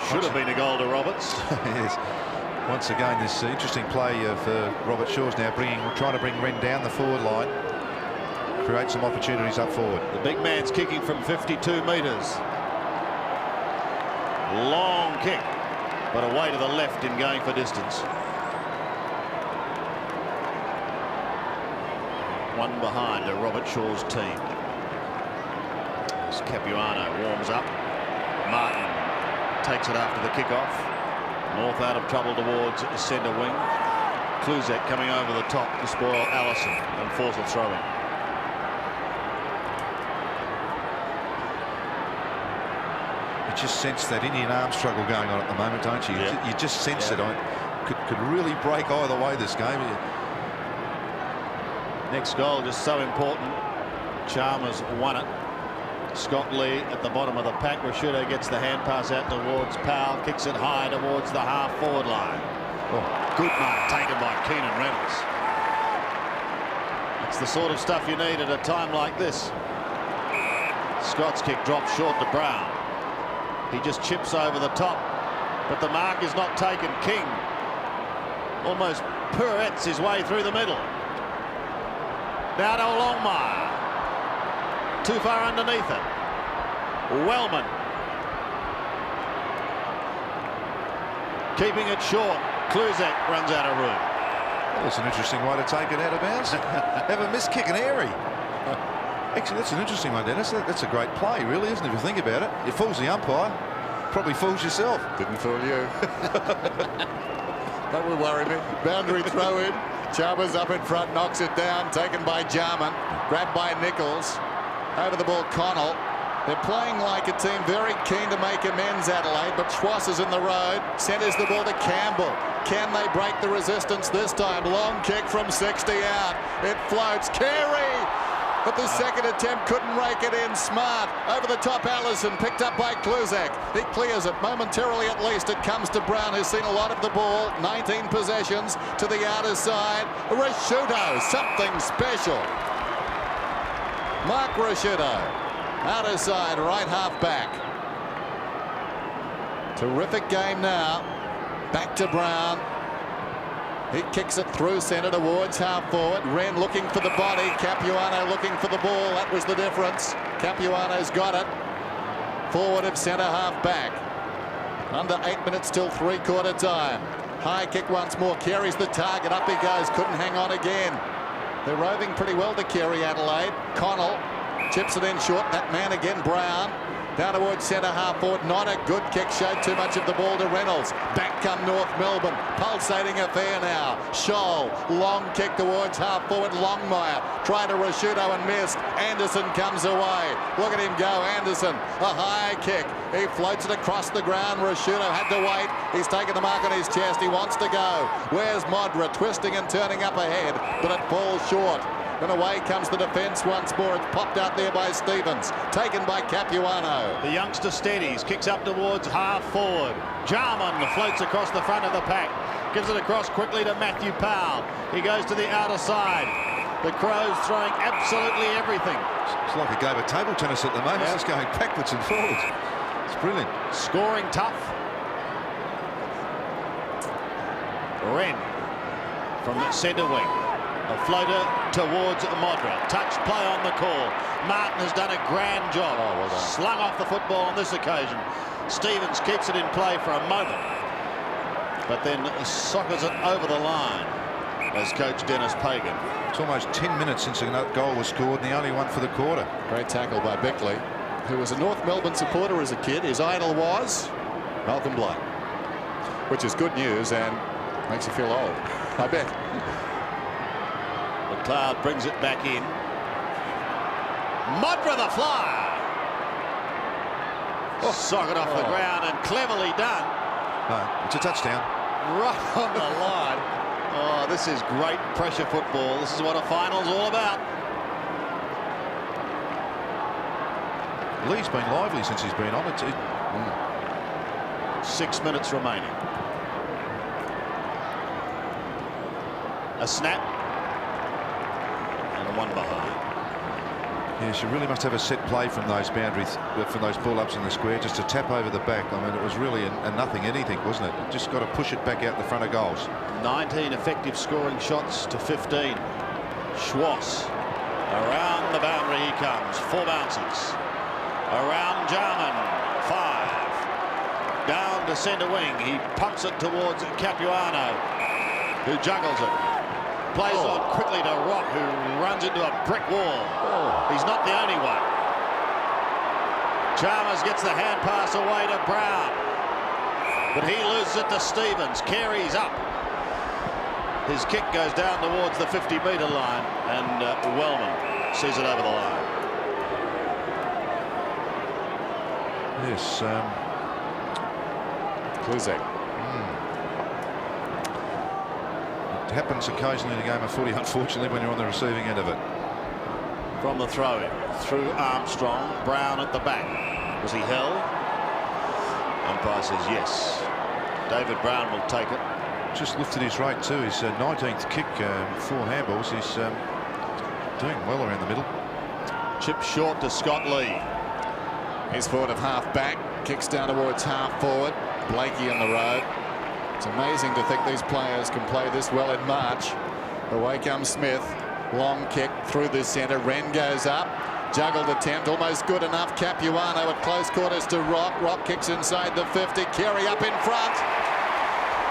Should have been a goal to Roberts. Yes. Once again, this interesting play of Robert Shaw's now trying to bring Wren down the forward line, create some opportunities up forward. The big man's kicking from 52 metres. Long kick, but away to the left in going for distance. One behind Robert Shaw's team. As Capuano warms up. Martin takes it after the kickoff. North out of trouble towards the centre wing. Kluzek coming over the top to spoil Allison and force a throw in. You just sense that Indian arm struggle going on at the moment, don't you? Yeah. You just sense it. Could really break either way this game. Next goal just so important. Chalmers won it. Scott Lee at the bottom of the pack. Rashudo gets the hand pass out towards Powell, kicks it high towards the half forward line. Oh, good mark taken by Keenan Reynolds. It's the sort of stuff you need at a time like this. Scott's kick drops short to Brown. He just chips over the top, but the mark is not taken. King almost pirouettes his way through the middle. Now to Longmire. Too far underneath it. Wellman. Keeping it short. Kluzek runs out of room. Well, that's an interesting way to take it out of bounds. Have a miss kick and airy. Actually, that's an interesting one, Dennis. That's a great play, really, isn't it, if you think about it? It fools the umpire. Probably fools yourself. Didn't fool you. That would worry me. Boundary throw in. Chalmers up in front, knocks it down, taken by Jarman, grabbed by Nichols. Over the ball, Connell. They're playing like a team very keen to make amends, Adelaide, but Schwass is in the road, centres the ball to Campbell. Can they break the resistance this time? Long kick from 60 out. It floats. Carey! But the second attempt couldn't rake it in. Smart over the top. Allison picked up by Kluzek. He clears it momentarily at least. It comes to Brown, who's seen a lot of the ball. 19 possessions to the outer side. Rashudo, something special. Mark Rashudo, outer side, right half back. Terrific game now. Back to Brown. He kicks it through centre towards half forward. Wren looking for the body. Capuano looking for the ball. That was the difference. Capuano's got it. Forward of centre half back. Under 8 minutes till three-quarter time. High kick once more. Carey's the target. Up he goes. Couldn't hang on again. They're roving pretty well to Carey, Adelaide. Connell chips it in short. That man again, Brown. Down towards centre half forward. Not a good kick. Showed too much of the ball to Reynolds. Back come North Melbourne. Pulsating affair now. Scholl. Long kick towards half forward. Longmire. Tried to Rashudo and missed. Anderson comes away. Look at him go. Anderson. A high kick. He floats it across the ground. Rashudo had to wait. He's taken the mark on his chest. He wants to go. Where's Modra? Twisting and turning up ahead, but it falls short. And away comes the defence once more. It's popped out there by Stevens. Taken by Capuano. The youngster steadies, kicks up towards half forward. Jarman floats across the front of the pack. Gives it across quickly to Matthew Powell. He goes to the outer side. The Crows throwing absolutely everything. It's like a game of table tennis at the moment. It's just going backwards and forwards. It's brilliant. Scoring tough. Wren from the centre wing. A floater towards Modra. Touch play on the call. Martin has done a grand job. Well done. Slung off the football on this occasion. Stevens keeps it in play for a moment, but then sockers it over the line as coach Dennis Pagan. It's almost 10 minutes since a goal was scored, and the only one for the quarter. Great tackle by Bickley, who was a North Melbourne supporter as a kid. His idol was Malcolm Blight, which is good news and makes you feel old, I bet. McLeod brings it back in. Modra the flyer. Socket off the ground and cleverly done. No, it's a touchdown. Right on the line. Oh, this is great pressure football. This is what a final's all about. Lee's been lively since he's been on it. 6 minutes remaining. A snap. And one behind. Yes, you really must have a set play from those boundaries, from those pull-ups in the square, just to tap over the back. I mean, it was really a nothing anything, wasn't it? Just got to push it back out the front of goals. 19 effective scoring shots to 15. Schwass. Around the boundary he comes. 4 bounces. Around Jarman. 5. Down to centre wing. He pumps it towards Capuano, who juggles it. Plays on quickly to Rock, who runs into a brick wall. He's not the only one. Chalmers gets the hand pass away to Brown, but he loses it to Stevens. Carey's up. His kick goes down towards the 50-metre line, and Wellman sees it over the line. Yes, Kluzek. It happens occasionally in a game of footy, unfortunately, when you're on the receiving end of it. From the throw-in, through Armstrong, Brown at the back. Was he held? Umpire says yes. David Brown will take it. Just lifted his rate too. His 19th kick, 4 handballs. He's doing well around the middle. Chip short to Scott Lee. He's forward of half back, kicks down towards half forward. Blakey on the road. It's amazing to think these players can play this well in March. Away comes Smith. Long kick through the centre. Wren goes up. Juggled attempt, almost good enough. Capuano at close quarters to Rock. Rock kicks inside the 50. Carey up in front.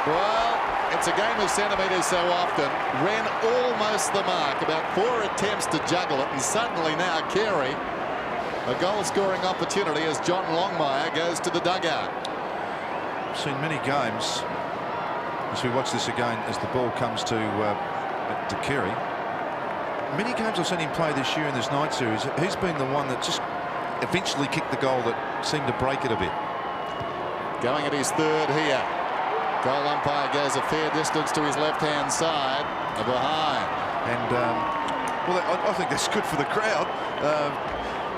Well, it's a game of centimetres so often. Wren almost the mark. About 4 attempts to juggle it, and suddenly now Carey. A goal-scoring opportunity as John Longmire goes to the dugout. I've seen many games as we watch this again, as the ball comes to Carey. Many games I've seen him play this year in this night series, he's been the one that just eventually kicked the goal that seemed to break it a bit. Going at his 3rd here. Goal umpire goes a fair distance to his left-hand side. Behind. And well, I think that's good for the crowd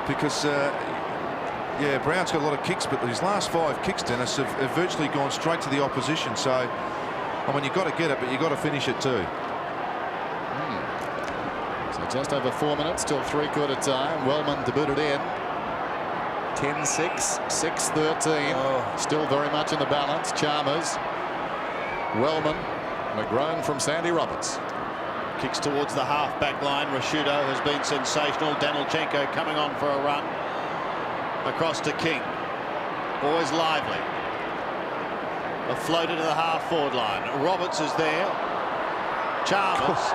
because yeah, Brown's got a lot of kicks, but his last 5 kicks, Dennis, have virtually gone straight to the opposition. So, I mean, you've got to get it, but you've got to finish it too. So just over 4 minutes, still 3/4 time. Wellman to boot it in. 10-6, 6-13. Still very much in the balance. Chalmers, Wellman, McGrone from Sandy Roberts. Kicks towards the half-back line. Rashudo has been sensational. Danilchenko coming on for a run. Across to King. Always lively. A floater to the half-forward line. Roberts is there. Chalmers.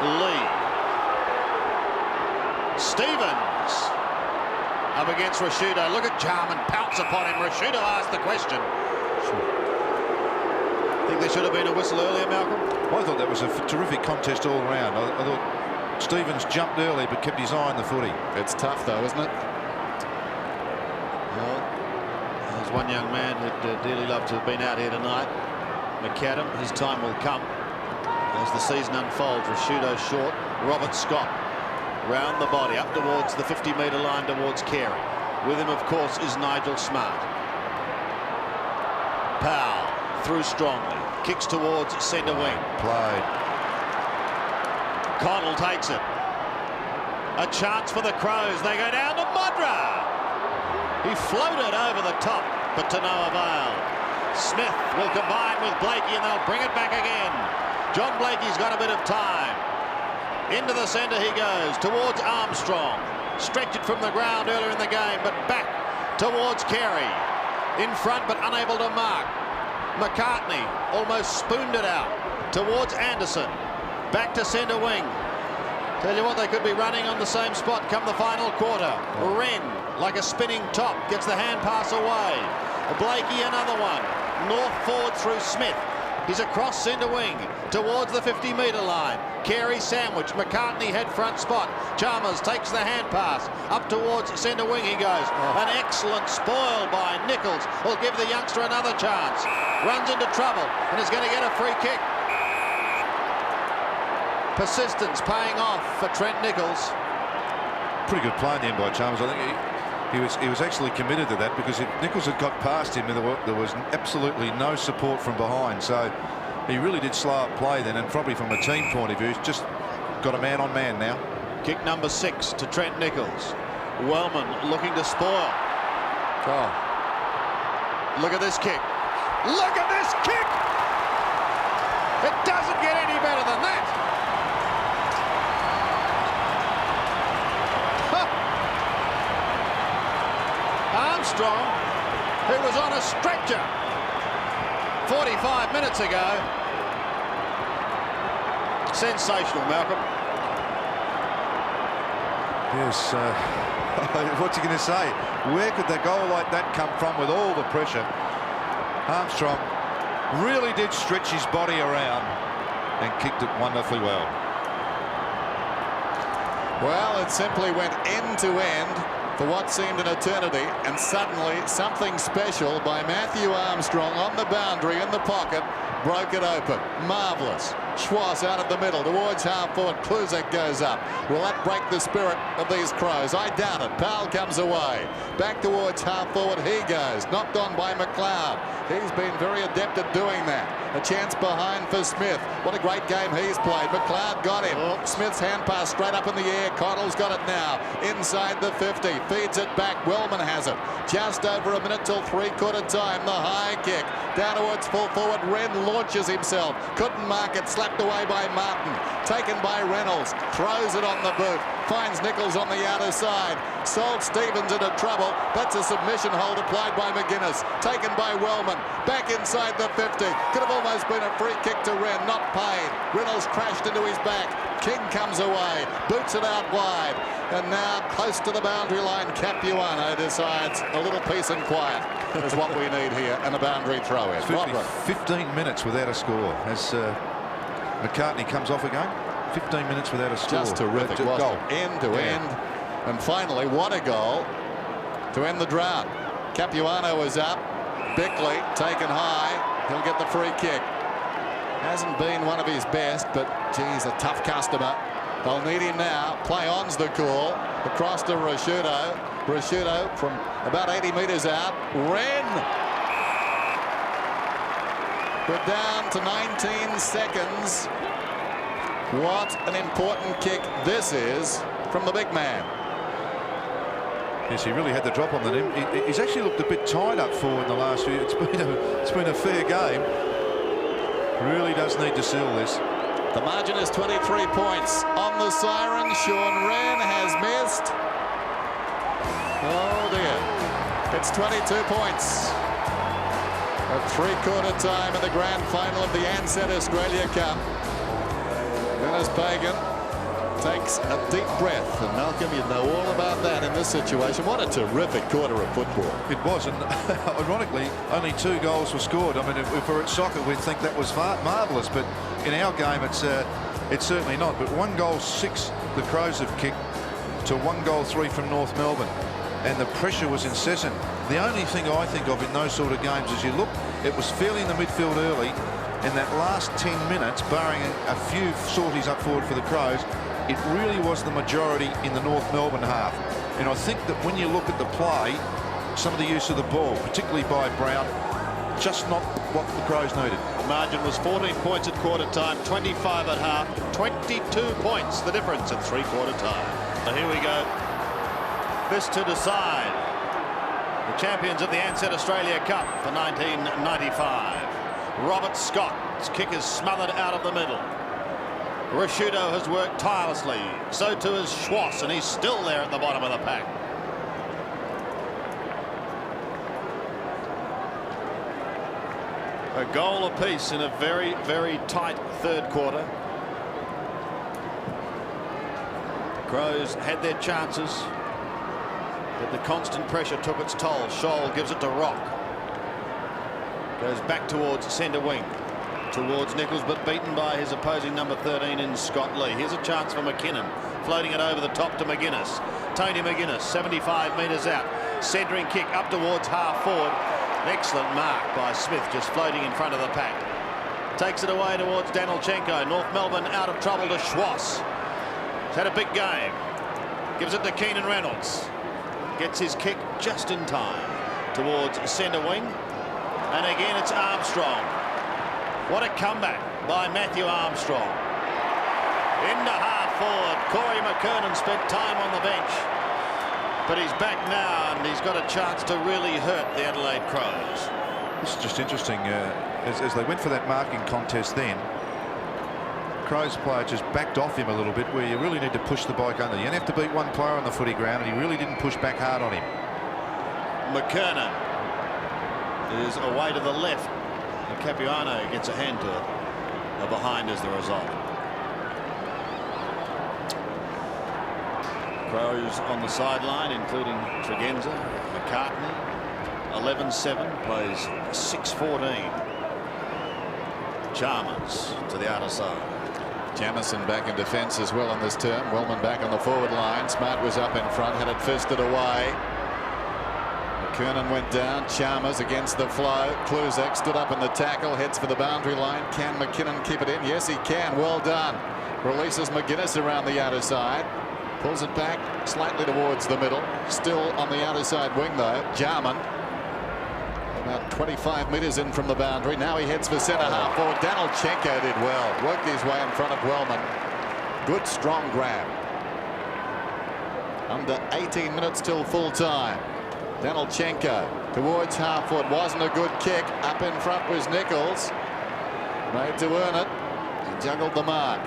Lee. Stevens. Up against Rashudo. Look at Jarman pounce upon him. Rashudo asked the question. Think there should have been a whistle earlier, Malcolm? Well, I thought that was a terrific contest all around. I thought Stevens jumped early but kept his eye on the footy. It's tough though, isn't it? Well, there's one young man who'd dearly love to have been out here tonight. McAdam, his time will come. as the season unfolds. Rashudo short, Robert Scott round the body up towards the 50-metre line towards Carey. With him, of course, is Nigel Smart. Powell through strongly, kicks towards centre wing. Played. Connell takes it. A chance for the Crows. They go down to Mudra. He floated over the top, but to no avail. Smith will combine with Blakey and they'll bring it back again. John Blakey's got a bit of time. Into the centre he goes, towards Armstrong. Stretch it from the ground earlier in the game, but back towards Carey. In front, but unable to mark. McCartney almost spooned it out towards Anderson. Back to centre wing. Tell you what, they could be running on the same spot come the final quarter. Wren, like a spinning top, gets the hand pass away. Blakey, another one. North forward through Smith. He's across centre wing towards the 50-metre line. Carey sandwich. McCartney head front spot. Chalmers takes the hand pass. Up towards centre wing he goes. An excellent spoil by Nichols. Will give the youngster another chance. Runs into trouble and is going to get a free kick. Persistence paying off for Trent Nichols. Pretty good play in the end by Chalmers. I think he was actually committed to that, because if Nichols had got past him, there was absolutely no support from behind. So he really did slow up play then, and probably from a team point of view, he's just got a man on man now. Kick number 6 to Trent Nichols. Wellman looking to spoil. Oh, Look at this kick. Look at this kick! It doesn't get any better than that. Armstrong, who was on a stretcher 45 minutes ago. Sensational, Malcolm. Yes, what's he going to say? Where could the goal like that come from with all the pressure? Armstrong really did stretch his body around and kicked it wonderfully well. well, it simply went end to end for what seemed an eternity, and suddenly something special by Matthew Armstrong on the boundary in the pocket broke it open. Marvellous. Schwarz out of the middle towards half forward. Kluzek goes up. Will that break the spirit of these Crows? I doubt it. Powell comes away. Back towards half forward he goes. Knocked on by McLeod. He's been very adept at doing that. A chance behind for Smith. What a great game he's played. McLeod got him. Smith's hand pass straight up in the air. Connell's got it now. Inside the 50. Feeds it back. Wellman has it. Just over a minute till three-quarter time. The high kick. Down towards full forward. Wren launches himself. Couldn't mark it. Slapped away by Martin. Taken by Reynolds. Throws it on the boot. Finds Nichols on the outer side. Sold Stevens into trouble. That's a submission hold applied by McGuinness. Taken by Wellman. Back inside the 50. Could have almost been a free kick to Wren. Not paid. Reynolds crashed into his back. King comes away. Boots it out wide. And now close to the boundary line, Capuano decides a little peace and quiet is what we need here, and a boundary throw in. 15 minutes without a score as McCartney comes off again. 15 minutes without a score. Just terrific, wasn't it? End to end. And finally, what a goal to end the drought. Capuano is up. Bickley taken high. He'll get the free kick. Hasn't been one of his best, but geez, a tough customer. They'll need him now. Play on's the call. Across to Rashudo. Rashudo from about 80 metres out. Wren. We're down to 19 seconds. What an important kick this is from the big man. Yes, he really had the drop on the rim. He's actually looked a bit tied up forward in the last few. It's been a fair game. Really does need to seal this. The margin is 23 points. On the siren, Sean Wren has missed. Oh dear. It's 22 points. At three-quarter time in the grand final of the Ansett Australia Cup. Dennis Pagan takes a deep breath, and Malcolm, you know all about that in this situation. What a terrific quarter of football. It was, and ironically, only 2 goals were scored. I mean, if we're at soccer, we'd think that was marvellous, but in our game, it's certainly not. But 1 goal 6 the Crows have kicked to 1 goal 3 from North Melbourne, and the pressure was incessant. The only thing I think of in those sort of games is you look, it was fairly in the midfield early, in that last 10 minutes, barring a few sorties up forward for the Crows, it really was the majority in the North Melbourne half. And I think that when you look at the play, some of the use of the ball, particularly by Brown, just not what the Crows needed. The margin was 14 points at quarter time, 25 at half, 22 points the difference at three-quarter time. So here we go. This to decide the champions of the Ansett Australia Cup for 1995. Robert Scott's kick is smothered out of the middle. Rashudo has worked tirelessly. So too is Schwass, and he's still there at the bottom of the pack. A goal apiece in a very, very tight third quarter. Crows had their chances, but the constant pressure took its toll. Scholl gives it to Rock. Goes back towards centre wing. Towards Nichols, but beaten by his opposing number 13 in Scott Lee. Here's a chance for McKinnon. Floating it over the top to McGuinness. Tony McGuinness, 75 metres out. Centering kick up towards half forward. An excellent mark by Smith, just floating in front of the pack. Takes it away towards Danilchenko. North Melbourne out of trouble to Schwass. He's had a big game. Gives it to Keenan Reynolds. Gets his kick just in time towards centre wing. And again, it's Armstrong. What a comeback by Matthew Armstrong. Into half forward. Corey McKernan spent time on the bench. But he's back now, and he's got a chance to really hurt the Adelaide Crows. This is just interesting. As they went for that marking contest then, Crows player just backed off him a little bit, where you really need to push the bike under. You don't have to beat one player on the footy ground, and he really didn't push back hard on him. McKernan is away to the left, and Capuano gets a hand to it. A behind as the result. Crows on the sideline, including Tregenza, McCartney. 11-7, plays 6-14. Chalmers to the outer side. Jamison back in defence as well on this term. Wellman back on the forward line. Smart was up in front, had it fisted away. McKernan went down. Chalmers against the flow. Kluzek stood up in the tackle, heads for the boundary line. Can McKinnon keep it in? Yes, he can. Well done. Releases McGuinness around the outer side. Pulls it back slightly towards the middle. Still on the outer side wing though. Jarman. About 25 metres in from the boundary. Now he heads for centre half forward. Danilchenko did well. Worked his way in front of Wellman. Good strong grab. Under 18 minutes till full time. Danilchenko towards half forward. Wasn't a good kick. Up in front was Nichols. Made to earn it. He juggled the mark.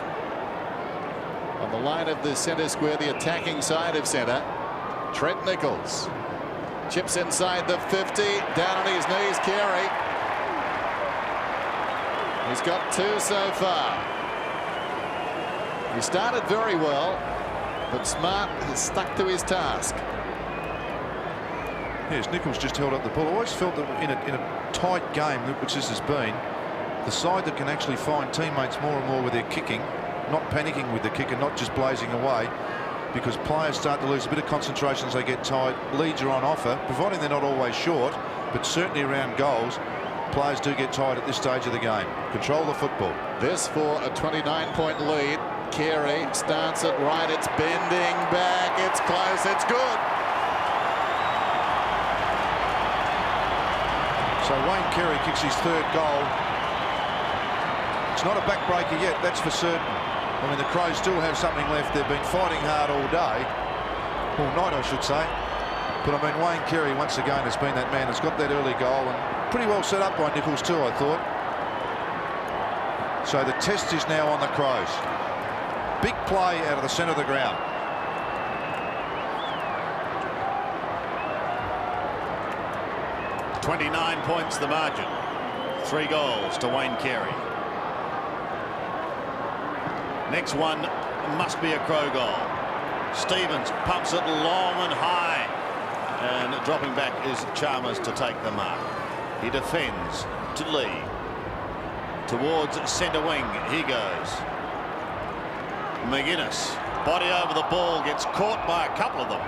On the line of the centre square, the attacking side of centre, Trent Nichols. Chips inside the 50, down on his knees, Carey. He's got two so far. He started very well, but Smart has stuck to his task. Yes, Nichols just held up the ball. I always felt that in a tight game, which this has been, the side that can actually find teammates more and more with their kicking, not panicking with the kick and not just blazing away, because players start to lose a bit of concentration as they get tight. Leads are on offer, providing they're not always short, but certainly around goals, players do get tired at this stage of the game. Control the football. This for a 29-point lead. Carey starts it right. It's bending back. It's close. It's good. So Wayne Carey kicks his third goal. It's not a backbreaker yet, that's for certain. I mean, the Crows still have something left. They've been fighting hard all day. All night, I should say. But I mean, Wayne Carey, once again, has been that man that's got that early goal, and pretty well set up by Nichols too, I thought. So the test is now on the Crows. Big play out of the centre of the ground. .29 points the margin. 3 goals to Wayne Carey. Next one must be a Crow goal. Stevens pumps it long and high, and dropping back is Chalmers to take the mark. He defends to Lee. Towards centre wing he goes. McGuinness, body over the ball, gets caught by a couple of them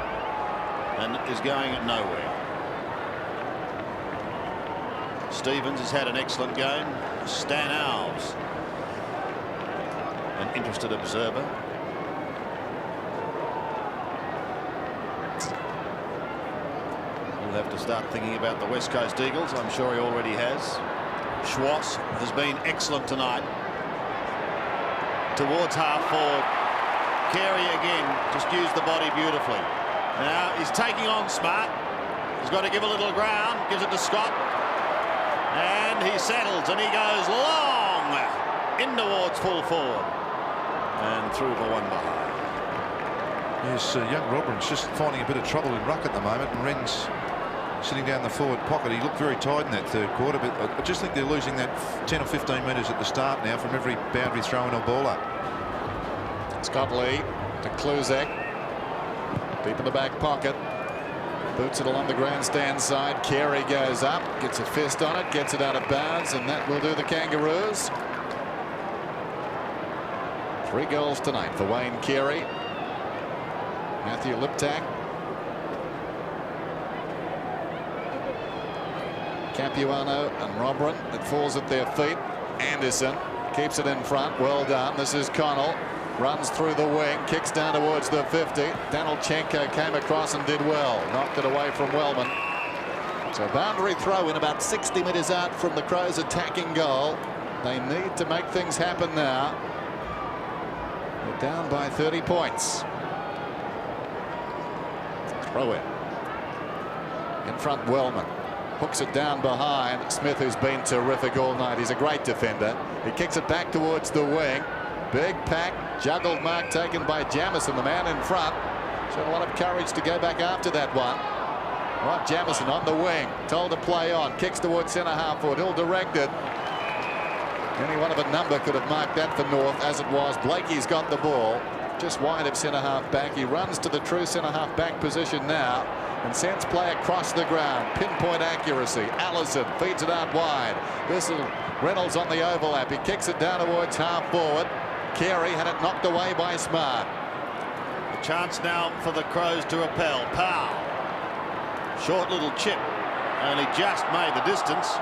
and is going nowhere. Stevens has had an excellent game. Stan Alves, an interested observer. He'll have to start thinking about the West Coast Eagles. I'm sure he already has. Schwartz has been excellent tonight. Towards half forward. Carey again just used the body beautifully. Now he's taking on Smart. He's got to give a little ground. Gives it to Scott. And he settles and he goes long in towards full forward. And through for one behind. Yes, young Robin's just finding a bit of trouble in ruck at the moment, and Wren's sitting down the forward pocket. He looked very tired in that third quarter, but I just think they're losing that 10 or 15 metres at the start now from every boundary throw in or ball up. Scott Lee to Kluzek. Deep in the back pocket. Boots it along the grandstand side. Carey goes up, gets a fist on it, gets it out of bounds, and that will do the Kangaroos. 3 goals tonight for Wayne Carey. Matthew Liptak. Capuano and Robran. It falls at their feet. Anderson keeps it in front. Well done. This is Connell. Runs through the wing, kicks down towards the 50. Danilchenko came across and did well. Knocked it away from Wellman. So boundary throw in about 60 metres out from the Crows' attacking goal. They need to make things happen now. They're down by 30 points. Throw in. In front, Wellman. Hooks it down behind. Smith, who's been terrific all night. He's a great defender. He kicks it back towards the wing. Big pack, juggled mark taken by Jamison, the man in front. Showed a lot of courage to go back after that one. Right, Jamison on the wing, told to play on, kicks towards centre half forward, ill directed. Any one of a number could have marked that for North. As it was, Blakey's got the ball just wide of centre half back. He runs to the true centre half back position now and sends play across the ground. Pinpoint accuracy. Allison feeds it out wide. This is Reynolds on the overlap. He kicks it down towards half forward. Carey had it knocked away by Smart. A chance now for the Crows to repel. Powell. Short little chip. Only just made the distance.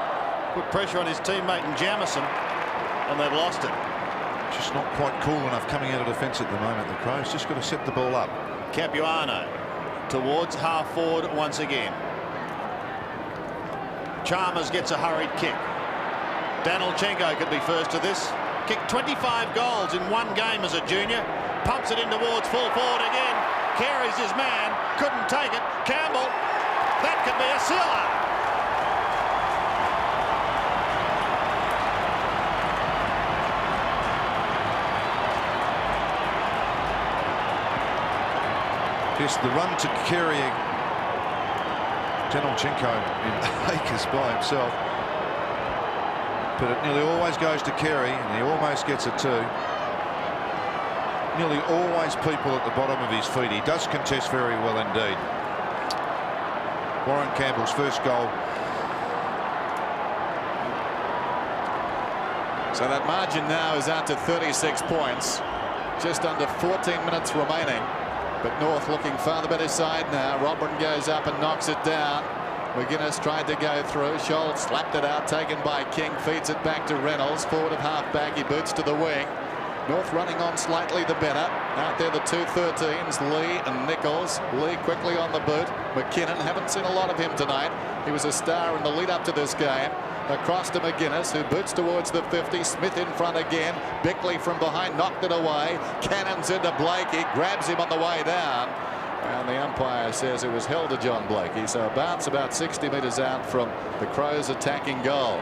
Put pressure on his teammate in Jamison, and they've lost it. Just not quite cool enough coming out of defence at the moment. The Crows just got to set the ball up. Capuano towards half forward once again. Chalmers gets a hurried kick. Danilchenko could be first to this. Kicked 25 goals in one game as a junior. Pumps it in towards full forward again. Carey's his man. Couldn't take it. Campbell. That could be a sealer. Yes, the run to Carey. Danilchenko in acres by himself. But it nearly always goes to Carey, and he almost gets it too. Nearly always people at the bottom of his feet. He does contest very well indeed. Warren Campbell's first goal. So that margin now is out to 36 points. Just under 14 minutes remaining. But North looking far the better side now. Robran goes up and knocks it down. McGuinness tried to go through. Scholl slapped it out, taken by King, feeds it back to Reynolds. Forward of half back, he boots to the wing. North running on slightly the better. Out there the 2 13s, Lee and Nichols. Lee quickly on the boot. McKinnon, haven't seen a lot of him tonight. He was a star in the lead up to this game. Across to McGuinness, who boots towards the 50. Smith in front again. Bickley from behind knocked it away. Cannons into Blakey, grabs him on the way down. And the umpire says it was held to John Blakey. So a bounce about 60 metres out from the Crows' attacking goal.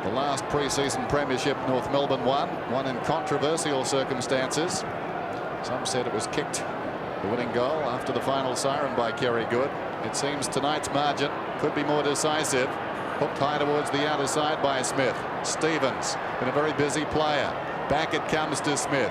The last pre-season premiership North Melbourne won in controversial circumstances. Some said it was kicked, the winning goal, after the final siren by Kerry Good. It seems tonight's margin could be more decisive. Hooked high towards the outer side by Smith. Stevens, been a very busy player. Back it comes to Smith.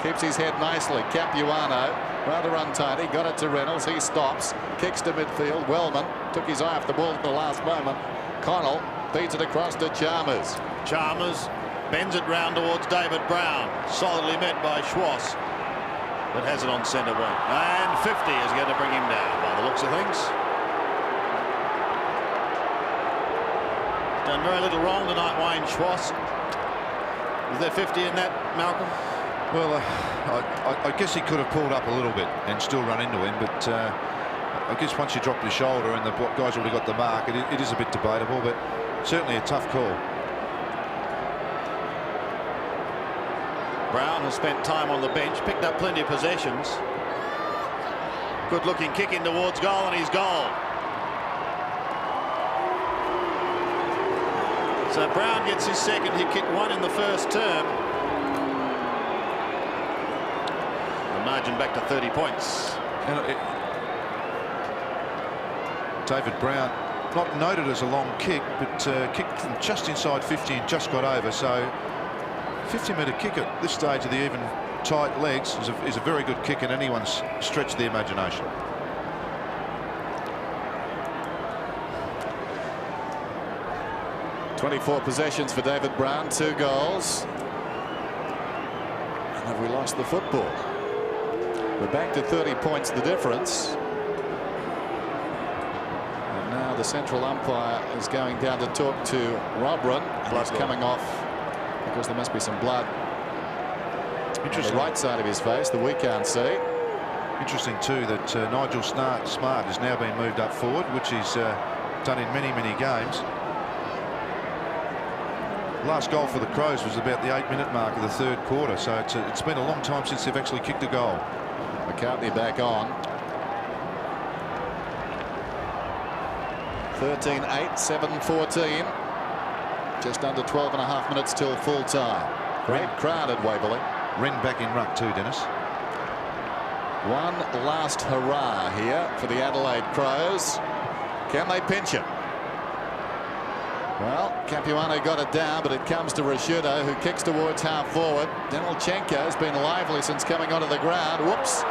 Keeps his head nicely. Capuano, rather untidy, got it to Reynolds. He stops, kicks to midfield. Wellman took his eye off the ball at the last moment. Connell feeds it across to Chalmers. Chalmers bends it round towards David Brown. Solidly met by Schwartz, but has it on centre wing. And 50 is going to bring him down by the looks of things. Done very little wrong tonight, Wayne Schwass. Is there 50 in that, Malcolm? Well, I guess he could have pulled up a little bit and still run into him, but I guess once you drop your shoulder and the guy's already got the mark, it is a bit debatable, but certainly a tough call. Brown has spent time on the bench, picked up plenty of possessions. Good looking kick in towards goal, and he's goal. So Brown gets his second. He kicked one in the first term. The margin back to 30 points. And David Brown, not noted as a long kick, but kicked from just inside 50 and just got over. So 50-metre kick at this stage of the even tight legs is a very good kick in anyone's stretch of the imagination. "24 possessions for David Brown, 2 goals. And have we lost the football? We're back to 30 points the difference. And now the central umpire is going down to talk to Robran. Blood's coming off because there must be some blood on the right side of his face that we can't see. Interesting too that Nigel Smart has now been moved up forward, which he's done in many games. Last goal for the Crows was about the 8-minute mark of the 3rd quarter, so it's been a long time since they've actually kicked a goal. McCartney back on. 13-8, 7-14. Just under 12.5 minutes till full time. Great crowd at Waverley. Wren back in ruck too, Dennis. One last hurrah here for the Adelaide Crows. Can they pinch it? Well, Capuano got it down, but it comes to Rashudo, who kicks towards half forward. Denelchenko has been lively since coming onto the ground. Whoops.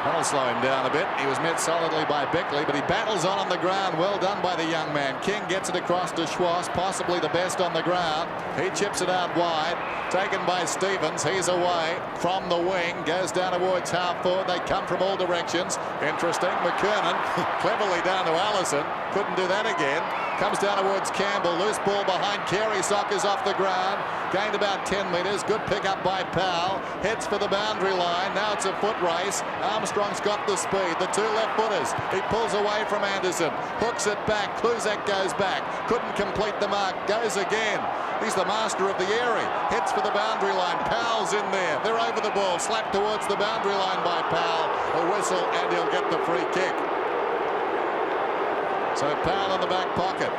That'll slow him down a bit. He was met solidly by Beckley, but he battles on the ground. Well done by the young man. King gets it across to Schwass, possibly the best on the ground. He chips it out wide. Taken by Stevens. He's away from the wing. Goes down towards half forward. They come from all directions. Interesting. McKernan cleverly down to Allison. Couldn't do that again. Comes down towards Campbell. Loose ball behind. Carey Sockers off the ground. Gained about 10 metres. Good pick up by Powell. Heads for the boundary line. Now it's a foot race. Armstrong's got the speed. The 2 left footers. He pulls away from Anderson. Hooks it back. Kluzak goes back. Couldn't complete the mark. Goes again. He's the master of the area. Heads for the boundary line. Powell's in there. They're over the ball. Slapped towards the boundary line by Powell. A whistle and he'll get the free kick. So Powell in the back pocket.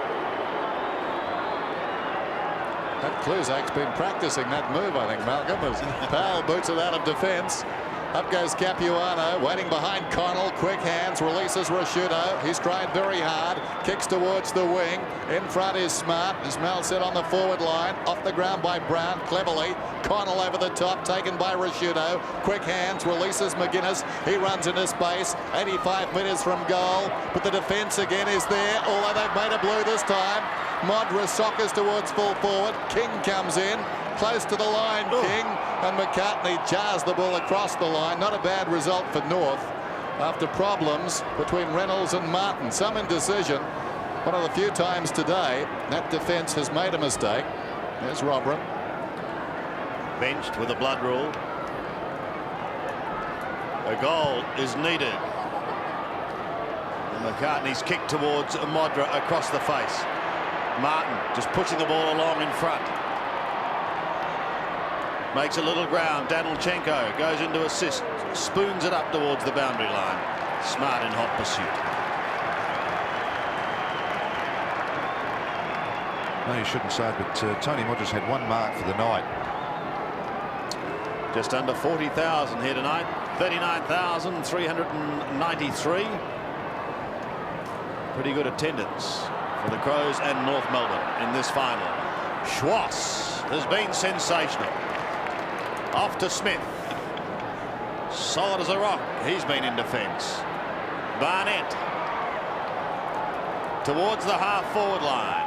That Kluzak's been practicing that move, I think, Malcolm, as Powell boots it out of defence. Up goes Capuano, waiting behind Connell. Quick hands, releases Rashudo. He's tried very hard. Kicks towards the wing. In front is Smart. As Mel said, on the forward line. Off the ground by Brown, cleverly. Connell over the top, taken by Rashudo. Quick hands, releases McGuinness. He runs into space. 85 metres from goal. But the defence again is there, although they've made a blue this time. Modra sockers towards full forward. King comes in. Close to the line, King, and McCartney jars the ball across the line. Not a bad result for North after problems between Reynolds and Martin. Some indecision. One of the few times today that defence has made a mistake. There's Robran. Benched with a blood rule. A goal is needed. And McCartney's kick towards Modra across the face. Martin just pushing the ball along in front. Makes a little ground. Denelchenko goes into assist. Spoons it up towards the boundary line. Smart in hot pursuit. No, you shouldn't say it, but Tony Modras had 1 mark for the night. Just under 40,000 here tonight. 39,393. Pretty good attendance for the Crows and North Melbourne in this final. Schwass has been sensational. Off to Smith. Solid as a rock. He's been in defence. Barnett. Towards the half-forward line.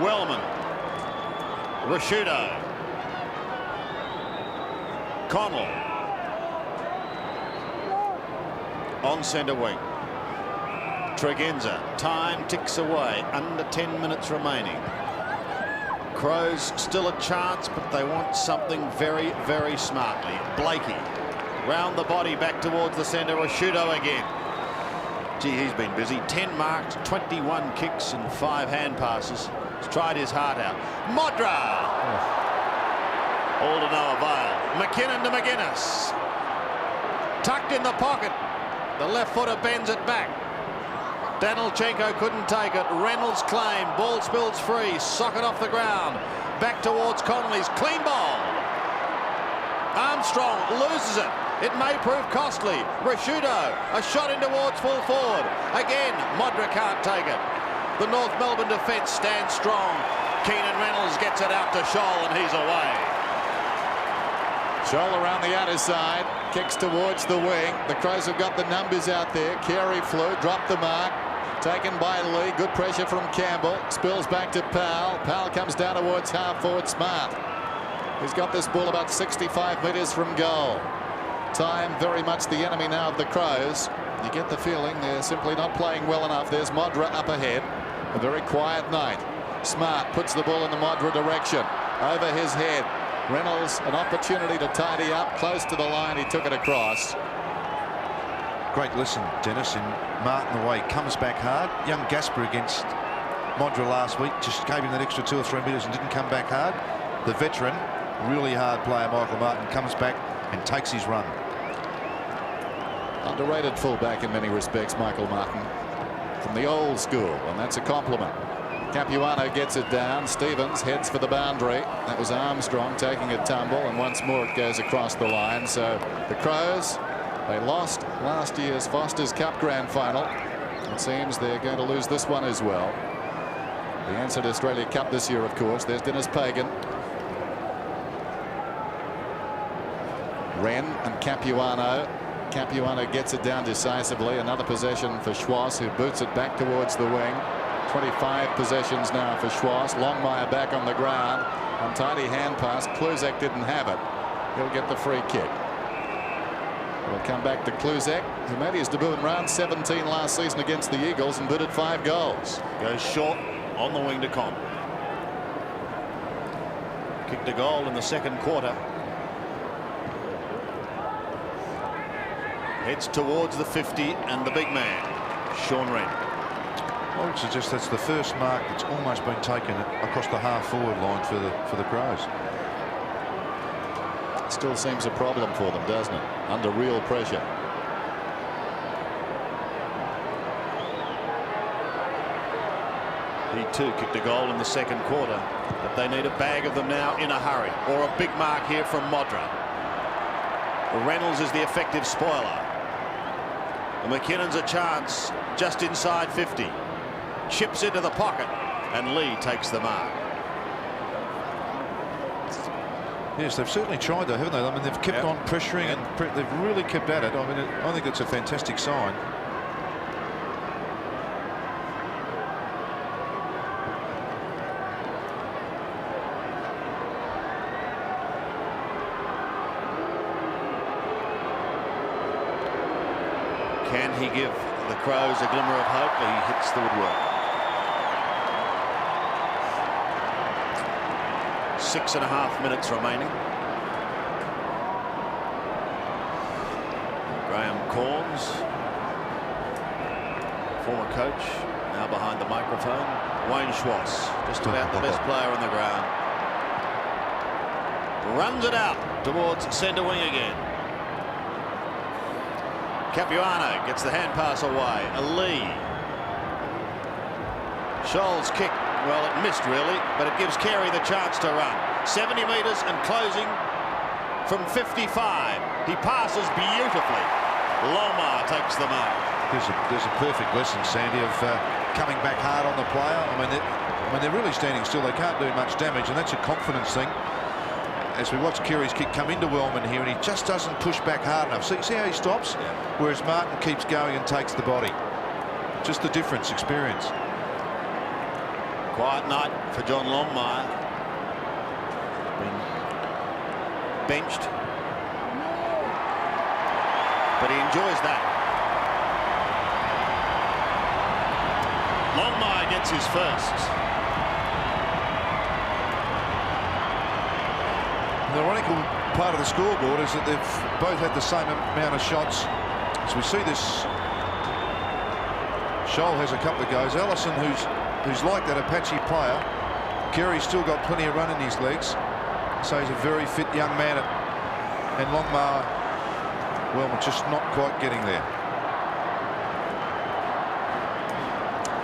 Wellman. Rashudo. Connell. On centre wing. Tregenza. Time ticks away. Under 10 minutes remaining. Crows still a chance, but they want something very, very smartly. Blakey. Round the body, back towards the centre. Rashudo again. Gee, he's been busy. 10 marks, 21 kicks and 5 hand passes. He's tried his heart out. Modra! All to no avail. McKinnon to McGuinness. Tucked in the pocket. The left footer bends it back. Danilchenko couldn't take it. Reynolds claim. Ball spills free. Socket off the ground. Back towards Connolly's. Clean ball. Armstrong loses it. It may prove costly. Rashudo, a shot in towards full forward. Again, Modra can't take it. The North Melbourne defence stands strong. Keenan Reynolds gets it out to Scholl and he's away. Scholl around the outer side, kicks towards the wing. The Crows have got the numbers out there. Carey flew, dropped the mark. Taken by Lee. Good pressure from Campbell. Spills back to Powell. Powell comes down towards half forward. Smart. He's got this ball about 65 metres from goal. Time very much the enemy now of the Crows. You get the feeling they're simply not playing well enough. There's Modra up ahead. A very quiet night. Smart puts the ball in the Modra direction. Over his head. Reynolds, an opportunity to tidy up. Close to the line. He took it across. Great lesson, Dennis, in Martin away. Comes back hard. Young Gasper against Modra last week. Just gave him that extra 2 or 3 metres and didn't come back hard. The veteran, really hard player, Michael Martin, comes back and takes his run. Underrated fullback in many respects, Michael Martin, from the old school, and that's a compliment. Capuano gets it down. Stevens heads for the boundary. That was Armstrong taking a tumble, and once more it goes across the line. So the Crows, they lost last year's Foster's Cup Grand Final. It seems they're going to lose this one as well. The Ansett Australia Cup this year, of course. There's Dennis Pagan. Wren and Capuano. Capuano gets it down decisively. Another possession for Schwarz, who boots it back towards the wing. 25 possessions now for Schwarz. Longmire back on the ground. Untidy hand pass. Kluzek didn't have it. He'll get the free kick. We'll come back to Kluzek, who made his debut in round 17 last season against the Eagles and booted 5 goals. Goes short on the wing to Con. Kicked a goal in the second quarter. Heads towards the 50 and the big man, Sean Wren. I would suggest that's the first mark that's almost been taken across the half-forward line for the Crows. Still seems a problem for them, doesn't it? Under real pressure. He too kicked a goal in the second quarter, but they need a bag of them now in a hurry, or a big mark here from Modra. Reynolds is the effective spoiler. McKinnon's a chance just inside 50. Chips into the pocket, and Lee takes the mark. Yes, they've certainly tried though, haven't they? I mean, they've kept on pressuring and they've really kept at it. I mean, I think it's a fantastic sign. Can he give the Crows a glimmer of hope? He hits the woodwork. 6.5 minutes remaining. Graham Corns, former coach, now behind the microphone. Wayne Schwarz, just about the best player on the ground. Runs it out towards centre wing again. Capuano gets the hand pass away. A Lee. Scholl's kick, well, it missed really, but it gives Carey the chance to run. 70 metres and closing from 55. He passes beautifully. Longmire takes the mark. There's a perfect lesson, Sandy, of coming back hard on the player. I mean, they're really standing still. They can't do much damage, and that's a confidence thing. As we watch Carey's kick come into Wellman here, and he just doesn't push back hard enough. See how he stops? Yeah. Whereas Martin keeps going and takes the body. Just the difference, experience. Quiet night for John Longmire. Been benched. But he enjoys that. Longmire gets his first. The ironical part of the scoreboard is that they've both had the same amount of shots. So we see this. Scholl has a couple of goes. Allison, who's like that Apache player. Kerry's still got plenty of run in his legs. So he's a very fit young man. And Longmire, well, just not quite getting there.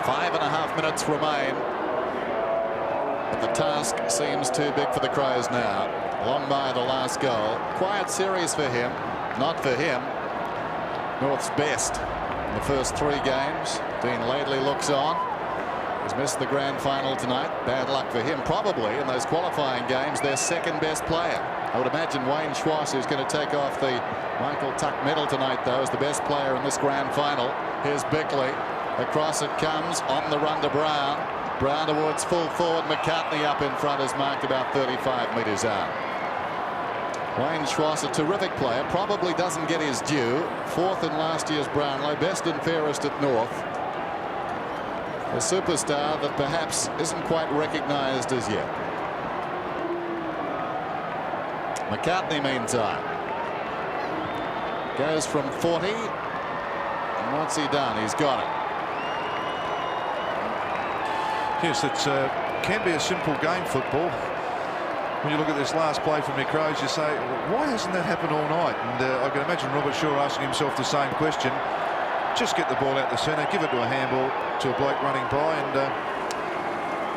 5.5 minutes remain. But the task seems too big for the Crows now. Longmire, the last goal. Quiet series for him. Not for him. North's best in the first 3 games. Dean Laidley looks on. He's missed the grand final tonight. Bad luck for him. Probably in those qualifying games their second best player. I would imagine Wayne Schwass, who's going to take off the Michael Tuck medal tonight, though, is the best player in this grand final. Here's Bickley. Across it comes, on the run to Brown. Brown towards full forward. McCartney up in front is marked about 35 metres out. Wayne Schwass, a terrific player, probably doesn't get his due. 4th in last year's Brownlow, best and fairest at North. A superstar that perhaps isn't quite recognised as yet. McCartney, meantime, goes from 40. And what's he done? He's got it. Yes, it can be a simple game, football. When you look at this last play from the Crows, you say, why hasn't that happened all night? And I can imagine Robert Shaw asking himself the same question. Just get the ball out the centre, give it to a handball to a bloke running by,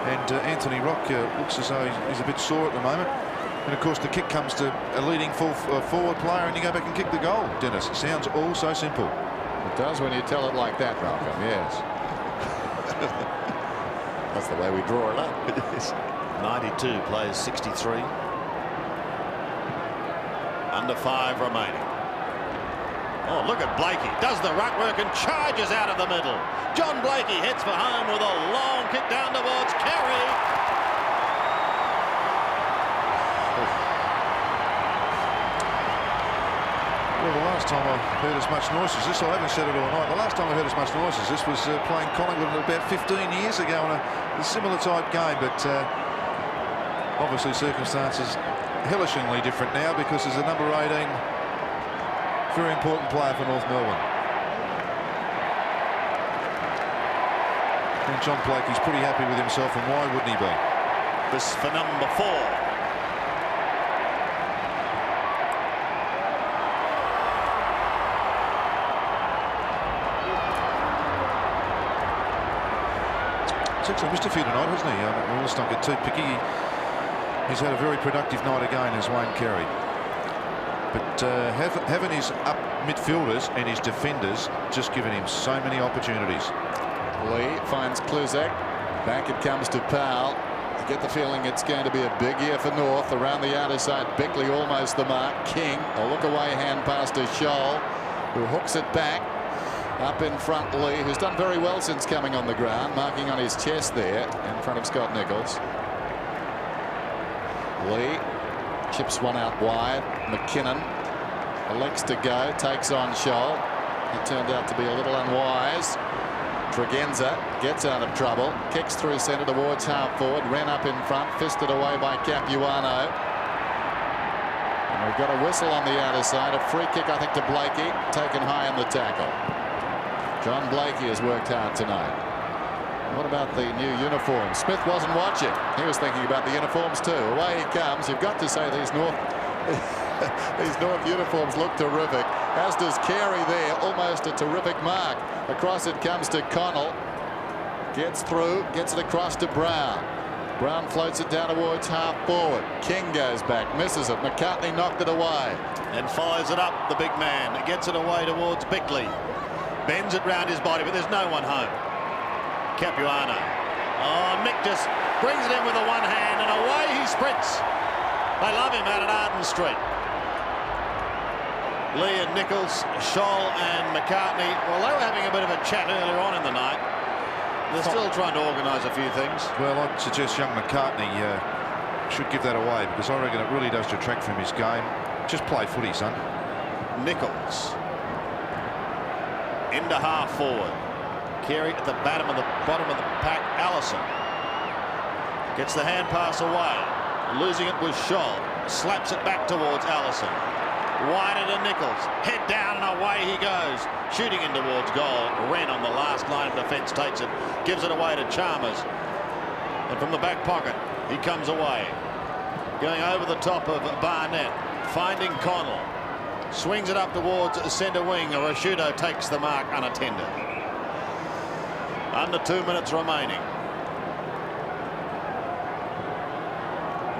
and Anthony Rock looks as though he's a bit sore at the moment. And of course the kick comes to a leading forward player, and you go back and kick the goal. Dennis, it sounds all so simple. It does when you tell it like that, Malcolm. Yes. That's the way we draw it up. It is. 92 plays 63. Under 5 remaining. Oh, look at Blakey. Does the ruck work and charges out of the middle. John Blakey heads for home with a long kick down towards Kerry. Well, the last time I heard as much noise as this, I haven't said it all night, the last time I heard as much noise as this was playing Collingwood about 15 years ago in a similar type game, but obviously circumstances hellishingly different now because there's a number 18 very important player for North Melbourne. And John Blakey's pretty happy with himself, and why wouldn't he be? This for number 4. Actually missed a few tonight, hasn't he? Well, let's not get too picky. He's had a very productive night again as Wayne Carey. But having his up midfielders and his defenders just given him so many opportunities. Lee finds Kluzak. Back it comes to Powell. I get the feeling it's going to be a big year for North. Around the outer side, Bickley almost the mark. King, a look away hand pass to Scholl, who hooks it back. Up in front, Lee, who's done very well since coming on the ground, marking on his chest there in front of Scott Nichols. Lee chips one out wide. McKinnon elects to go, takes on Scholl. He turned out to be a little unwise. Tregenza gets out of trouble, kicks through centre towards half forward, ran up in front, fisted away by Capuano. And we've got a whistle on the outer side, a free kick I think to Blakey, taken high in the tackle. John Blakey has worked hard tonight. What about the new uniform? Smith wasn't watching. He was thinking about the uniforms too. Away he comes. You've got to say these North uniforms look terrific. As does Carey there. Almost a terrific mark. Across it comes to Connell. Gets through. Gets it across to Brown. Brown floats it down towards half forward. King goes back. Misses it. McCartney knocked it away. And follows it up, the big man. Gets it away towards Bickley. Bends it round his body, but there's no one home. Capuano. Oh, Mick just brings it in with the one hand, and away he sprints. They love him out at Arden Street. Lee and Nichols, Scholl and McCartney. Well, they were having a bit of a chat earlier on in the night. They're still trying to organise a few things. Well, I'd suggest young McCartney should give that away, because I reckon it really does detract from his game. Just play footy, son. Nichols. Into half forward. Carey at the bottom of the pack. Allison gets the hand pass away. Losing it was Scholl. Slaps it back towards Allison. Wider to Nichols. Head down and away he goes. Shooting in towards goal. Wren on the last line of defence takes it. Gives it away to Chalmers. And from the back pocket, he comes away. Going over the top of Barnett. Finding Connell. Swings it up towards centre wing. Rashudo takes the mark unattended. Under 2 minutes remaining.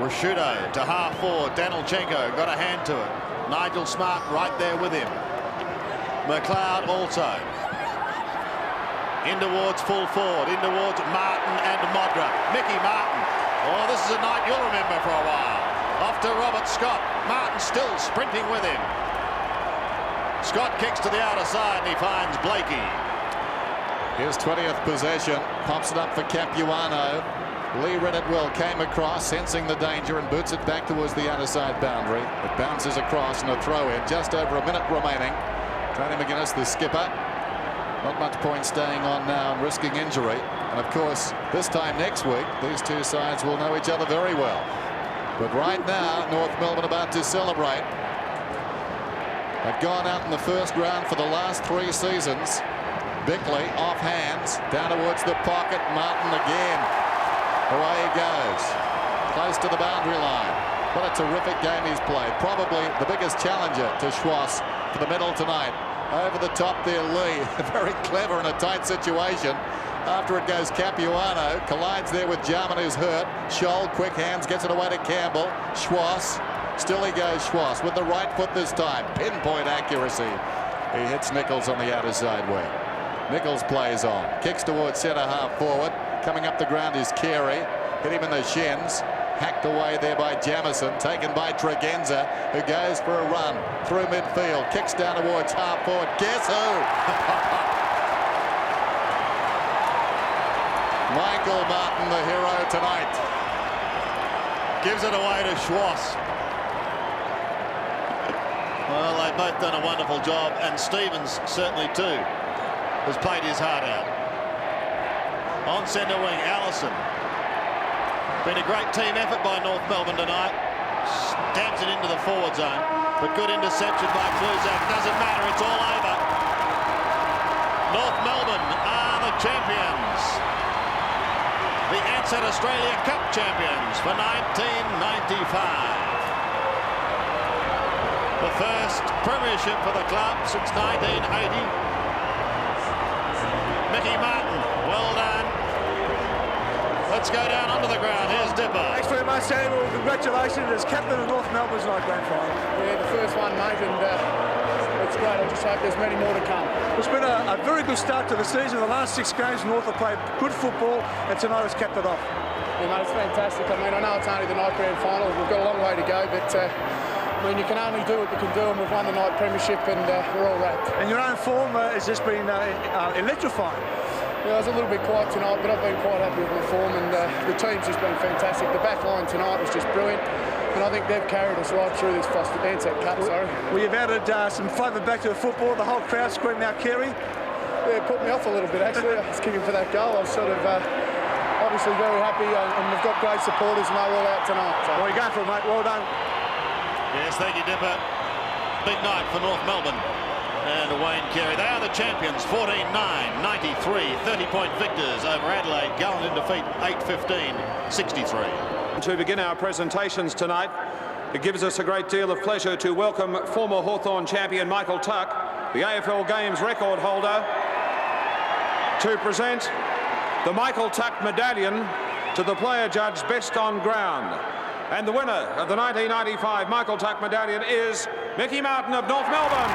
Rashudo to half forward. Danilchenko got a hand to it. Nigel Smart right there with him. McLeod also. In towards full forward. In towards Martin and Modra. Mickey Martin. Oh, this is a night you'll remember for a while. Off to Robert Scott. Martin still sprinting with him. Scott kicks to the outer side and he finds Blakey. His 20th possession. Pops it up for Capuano. Lee read it well, came across, sensing the danger, and boots it back towards the outer side boundary. It bounces across and a throw in. Just over a minute remaining. Tony McGuinness, the skipper. Not much point staying on now and risking injury. And of course, this time next week, these two sides will know each other very well. But right now, North Melbourne about to celebrate. They've gone out in the first round for the last 3 seasons. Bickley off hands, down towards the pocket. Martin again. Away he goes, close to the boundary line. What a terrific game he's played. Probably the biggest challenger to Schwass for the medal tonight. Over the top there, Lee. Very clever in a tight situation. After it goes Capuano, collides there with Jarman, who's hurt. Scholl, quick hands, gets it away to Campbell. Schwass, still he goes Schwass with the right foot this time. Pinpoint accuracy. He hits Nichols on the outer side wing. Nichols plays on, kicks towards centre half forward. Coming up the ground is Carey. Hit him in the shins. Hacked away there by Jamison. Taken by Tregenza, who goes for a run through midfield. Kicks down towards half forward. Guess who? Michael Martin, the hero tonight. Gives it away to Schwass. Well, they've both done a wonderful job, and Stevens certainly too has played his heart out. On centre wing, Allison. Been a great team effort by North Melbourne tonight. Stabs it into the forward zone, but good interception by Kluzak. Doesn't matter, it's all over. North Melbourne are the champions. The Ansett Australia Cup champions for 1995. The first premiership for the club since 1980. Mickey Martin, well done. Let's go down onto the ground. Here's Dipper. Thanks very much, Samuel. Congratulations as captain of North Melbourne's night grand final. Yeah, the first one, mate, and it's great. I just hope there's many more to come. It's been a very good start to the season. The last 6 games, North have played good football, and tonight has capped it off. Yeah, mate, it's fantastic. I mean, I know it's only the night grand final. We've got a long way to go, but I mean, you can only do what you can do, and we've won the night premiership, and we're all wrapped. And your own form has just been electrifying. Yeah, I was a little bit quiet tonight, but I've been quite happy with my form, and the team's just been fantastic. The back line tonight was just brilliant, and I think they've carried us right through this Ansett Cup. Well, you've added some flavour back to the football. The whole crowd screaming out Carey. Yeah, it put me off a little bit, actually. I was kicking for that goal. I was sort of obviously very happy, and we've got great supporters, and they're all out tonight. So. Well, you're going for it, mate. Well done. Yes, thank you, Dipper. Big night for North Melbourne. And Wayne Carey, they are the champions, 14-9, 93, 30-point victors over Adelaide. Gallant in defeat, 8-15, 63. To begin our presentations tonight, it gives us a great deal of pleasure to welcome former Hawthorn champion Michael Tuck, the AFL Games record holder, to present the Michael Tuck medallion to the player judged best on ground. And the winner of the 1995 Michael Tuck medallion is Mickey Martin of North Melbourne.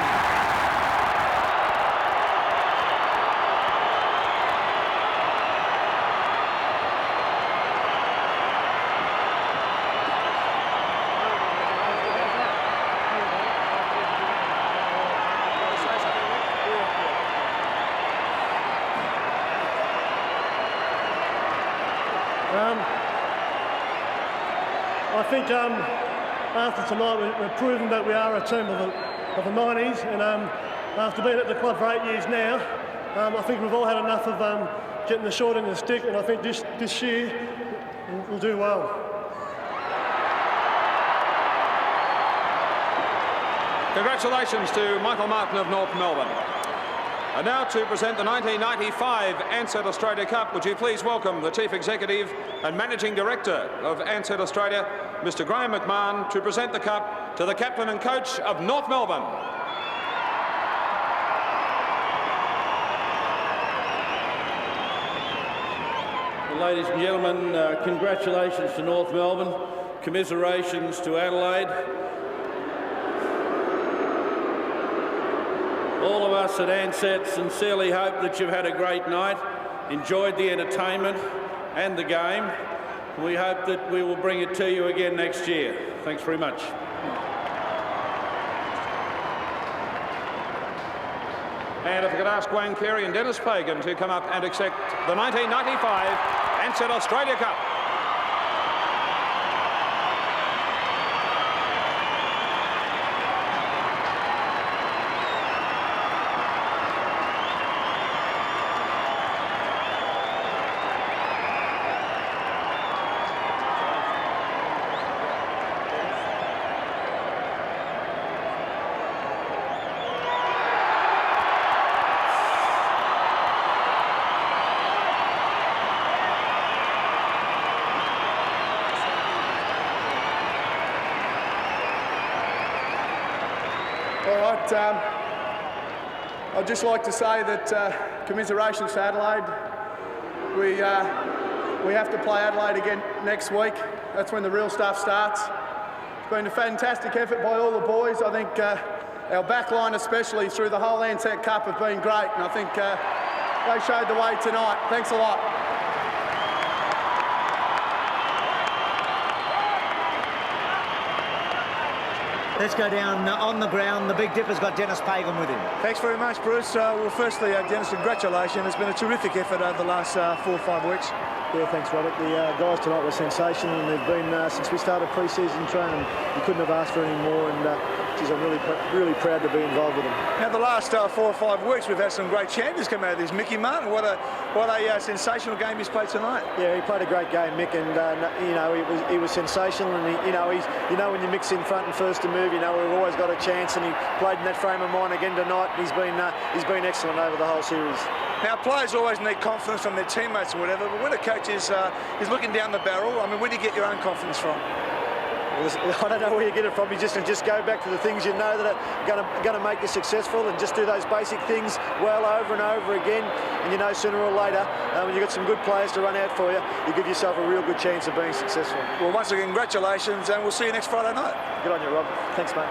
I think after tonight we've proven that we are a team of the 90s, and after being at the club for 8 years now, I think we've all had enough of getting the short end of the stick, and I think this year we'll do well. Congratulations to Michael Martin of North Melbourne. And now to present the 1995 Ansett Australia Cup, would you please welcome the Chief Executive and Managing Director of Ansett Australia, Mr. Graham McMahon, to present the Cup to the Captain and Coach of North Melbourne. Ladies and gentlemen, congratulations to North Melbourne, commiserations to Adelaide. All of us at Ansett sincerely hope that you've had a great night, enjoyed the entertainment and the game. We hope that we will bring it to you again next year. Thanks very much. And if I could ask Wayne Carey and Dennis Pagan to come up and accept the 1995 Ansett Australia Cup. All right, I'd just like to say that commiserations to Adelaide. We have to play Adelaide again next week. That's when the real stuff starts. It's been a fantastic effort by all the boys. I think our back line, especially through the whole Ansett Cup, have been great, and I think they showed the way tonight. Thanks a lot. Let's go down on the ground. The Big Dipper's got Dennis Pagan with him. Thanks very much, Bruce. Well, firstly, Dennis, congratulations. It's been a terrific effort over the last 4 or 5 weeks. Yeah, thanks, Robert. The guys tonight were sensational, and they've been, since we started pre-season training, you couldn't have asked for any more, and geez, I'm really proud to be involved with them. Now, the last 4 or 5 weeks, we've had some great champions come out of this. Mickey Martin, what a sensational game he's played tonight. Yeah, he played a great game, Mick, and you know, he was sensational, and when you mix in front and first to move, you know, we've always got a chance, and he played in that frame of mind again tonight. He's been excellent over the whole series. Now, players always need confidence from their teammates and whatever, but when a coach is looking down the barrel, I mean, where do you get your own confidence from? I don't know where you get it from. You just go back to the things you know that are going to make you successful, and just do those basic things well over and over again. And you know, sooner or later, when you've got some good players to run out for you, you give yourself a real good chance of being successful. Well, once again, congratulations, and we'll see you next Friday night. Good on you, Rob. Thanks, mate.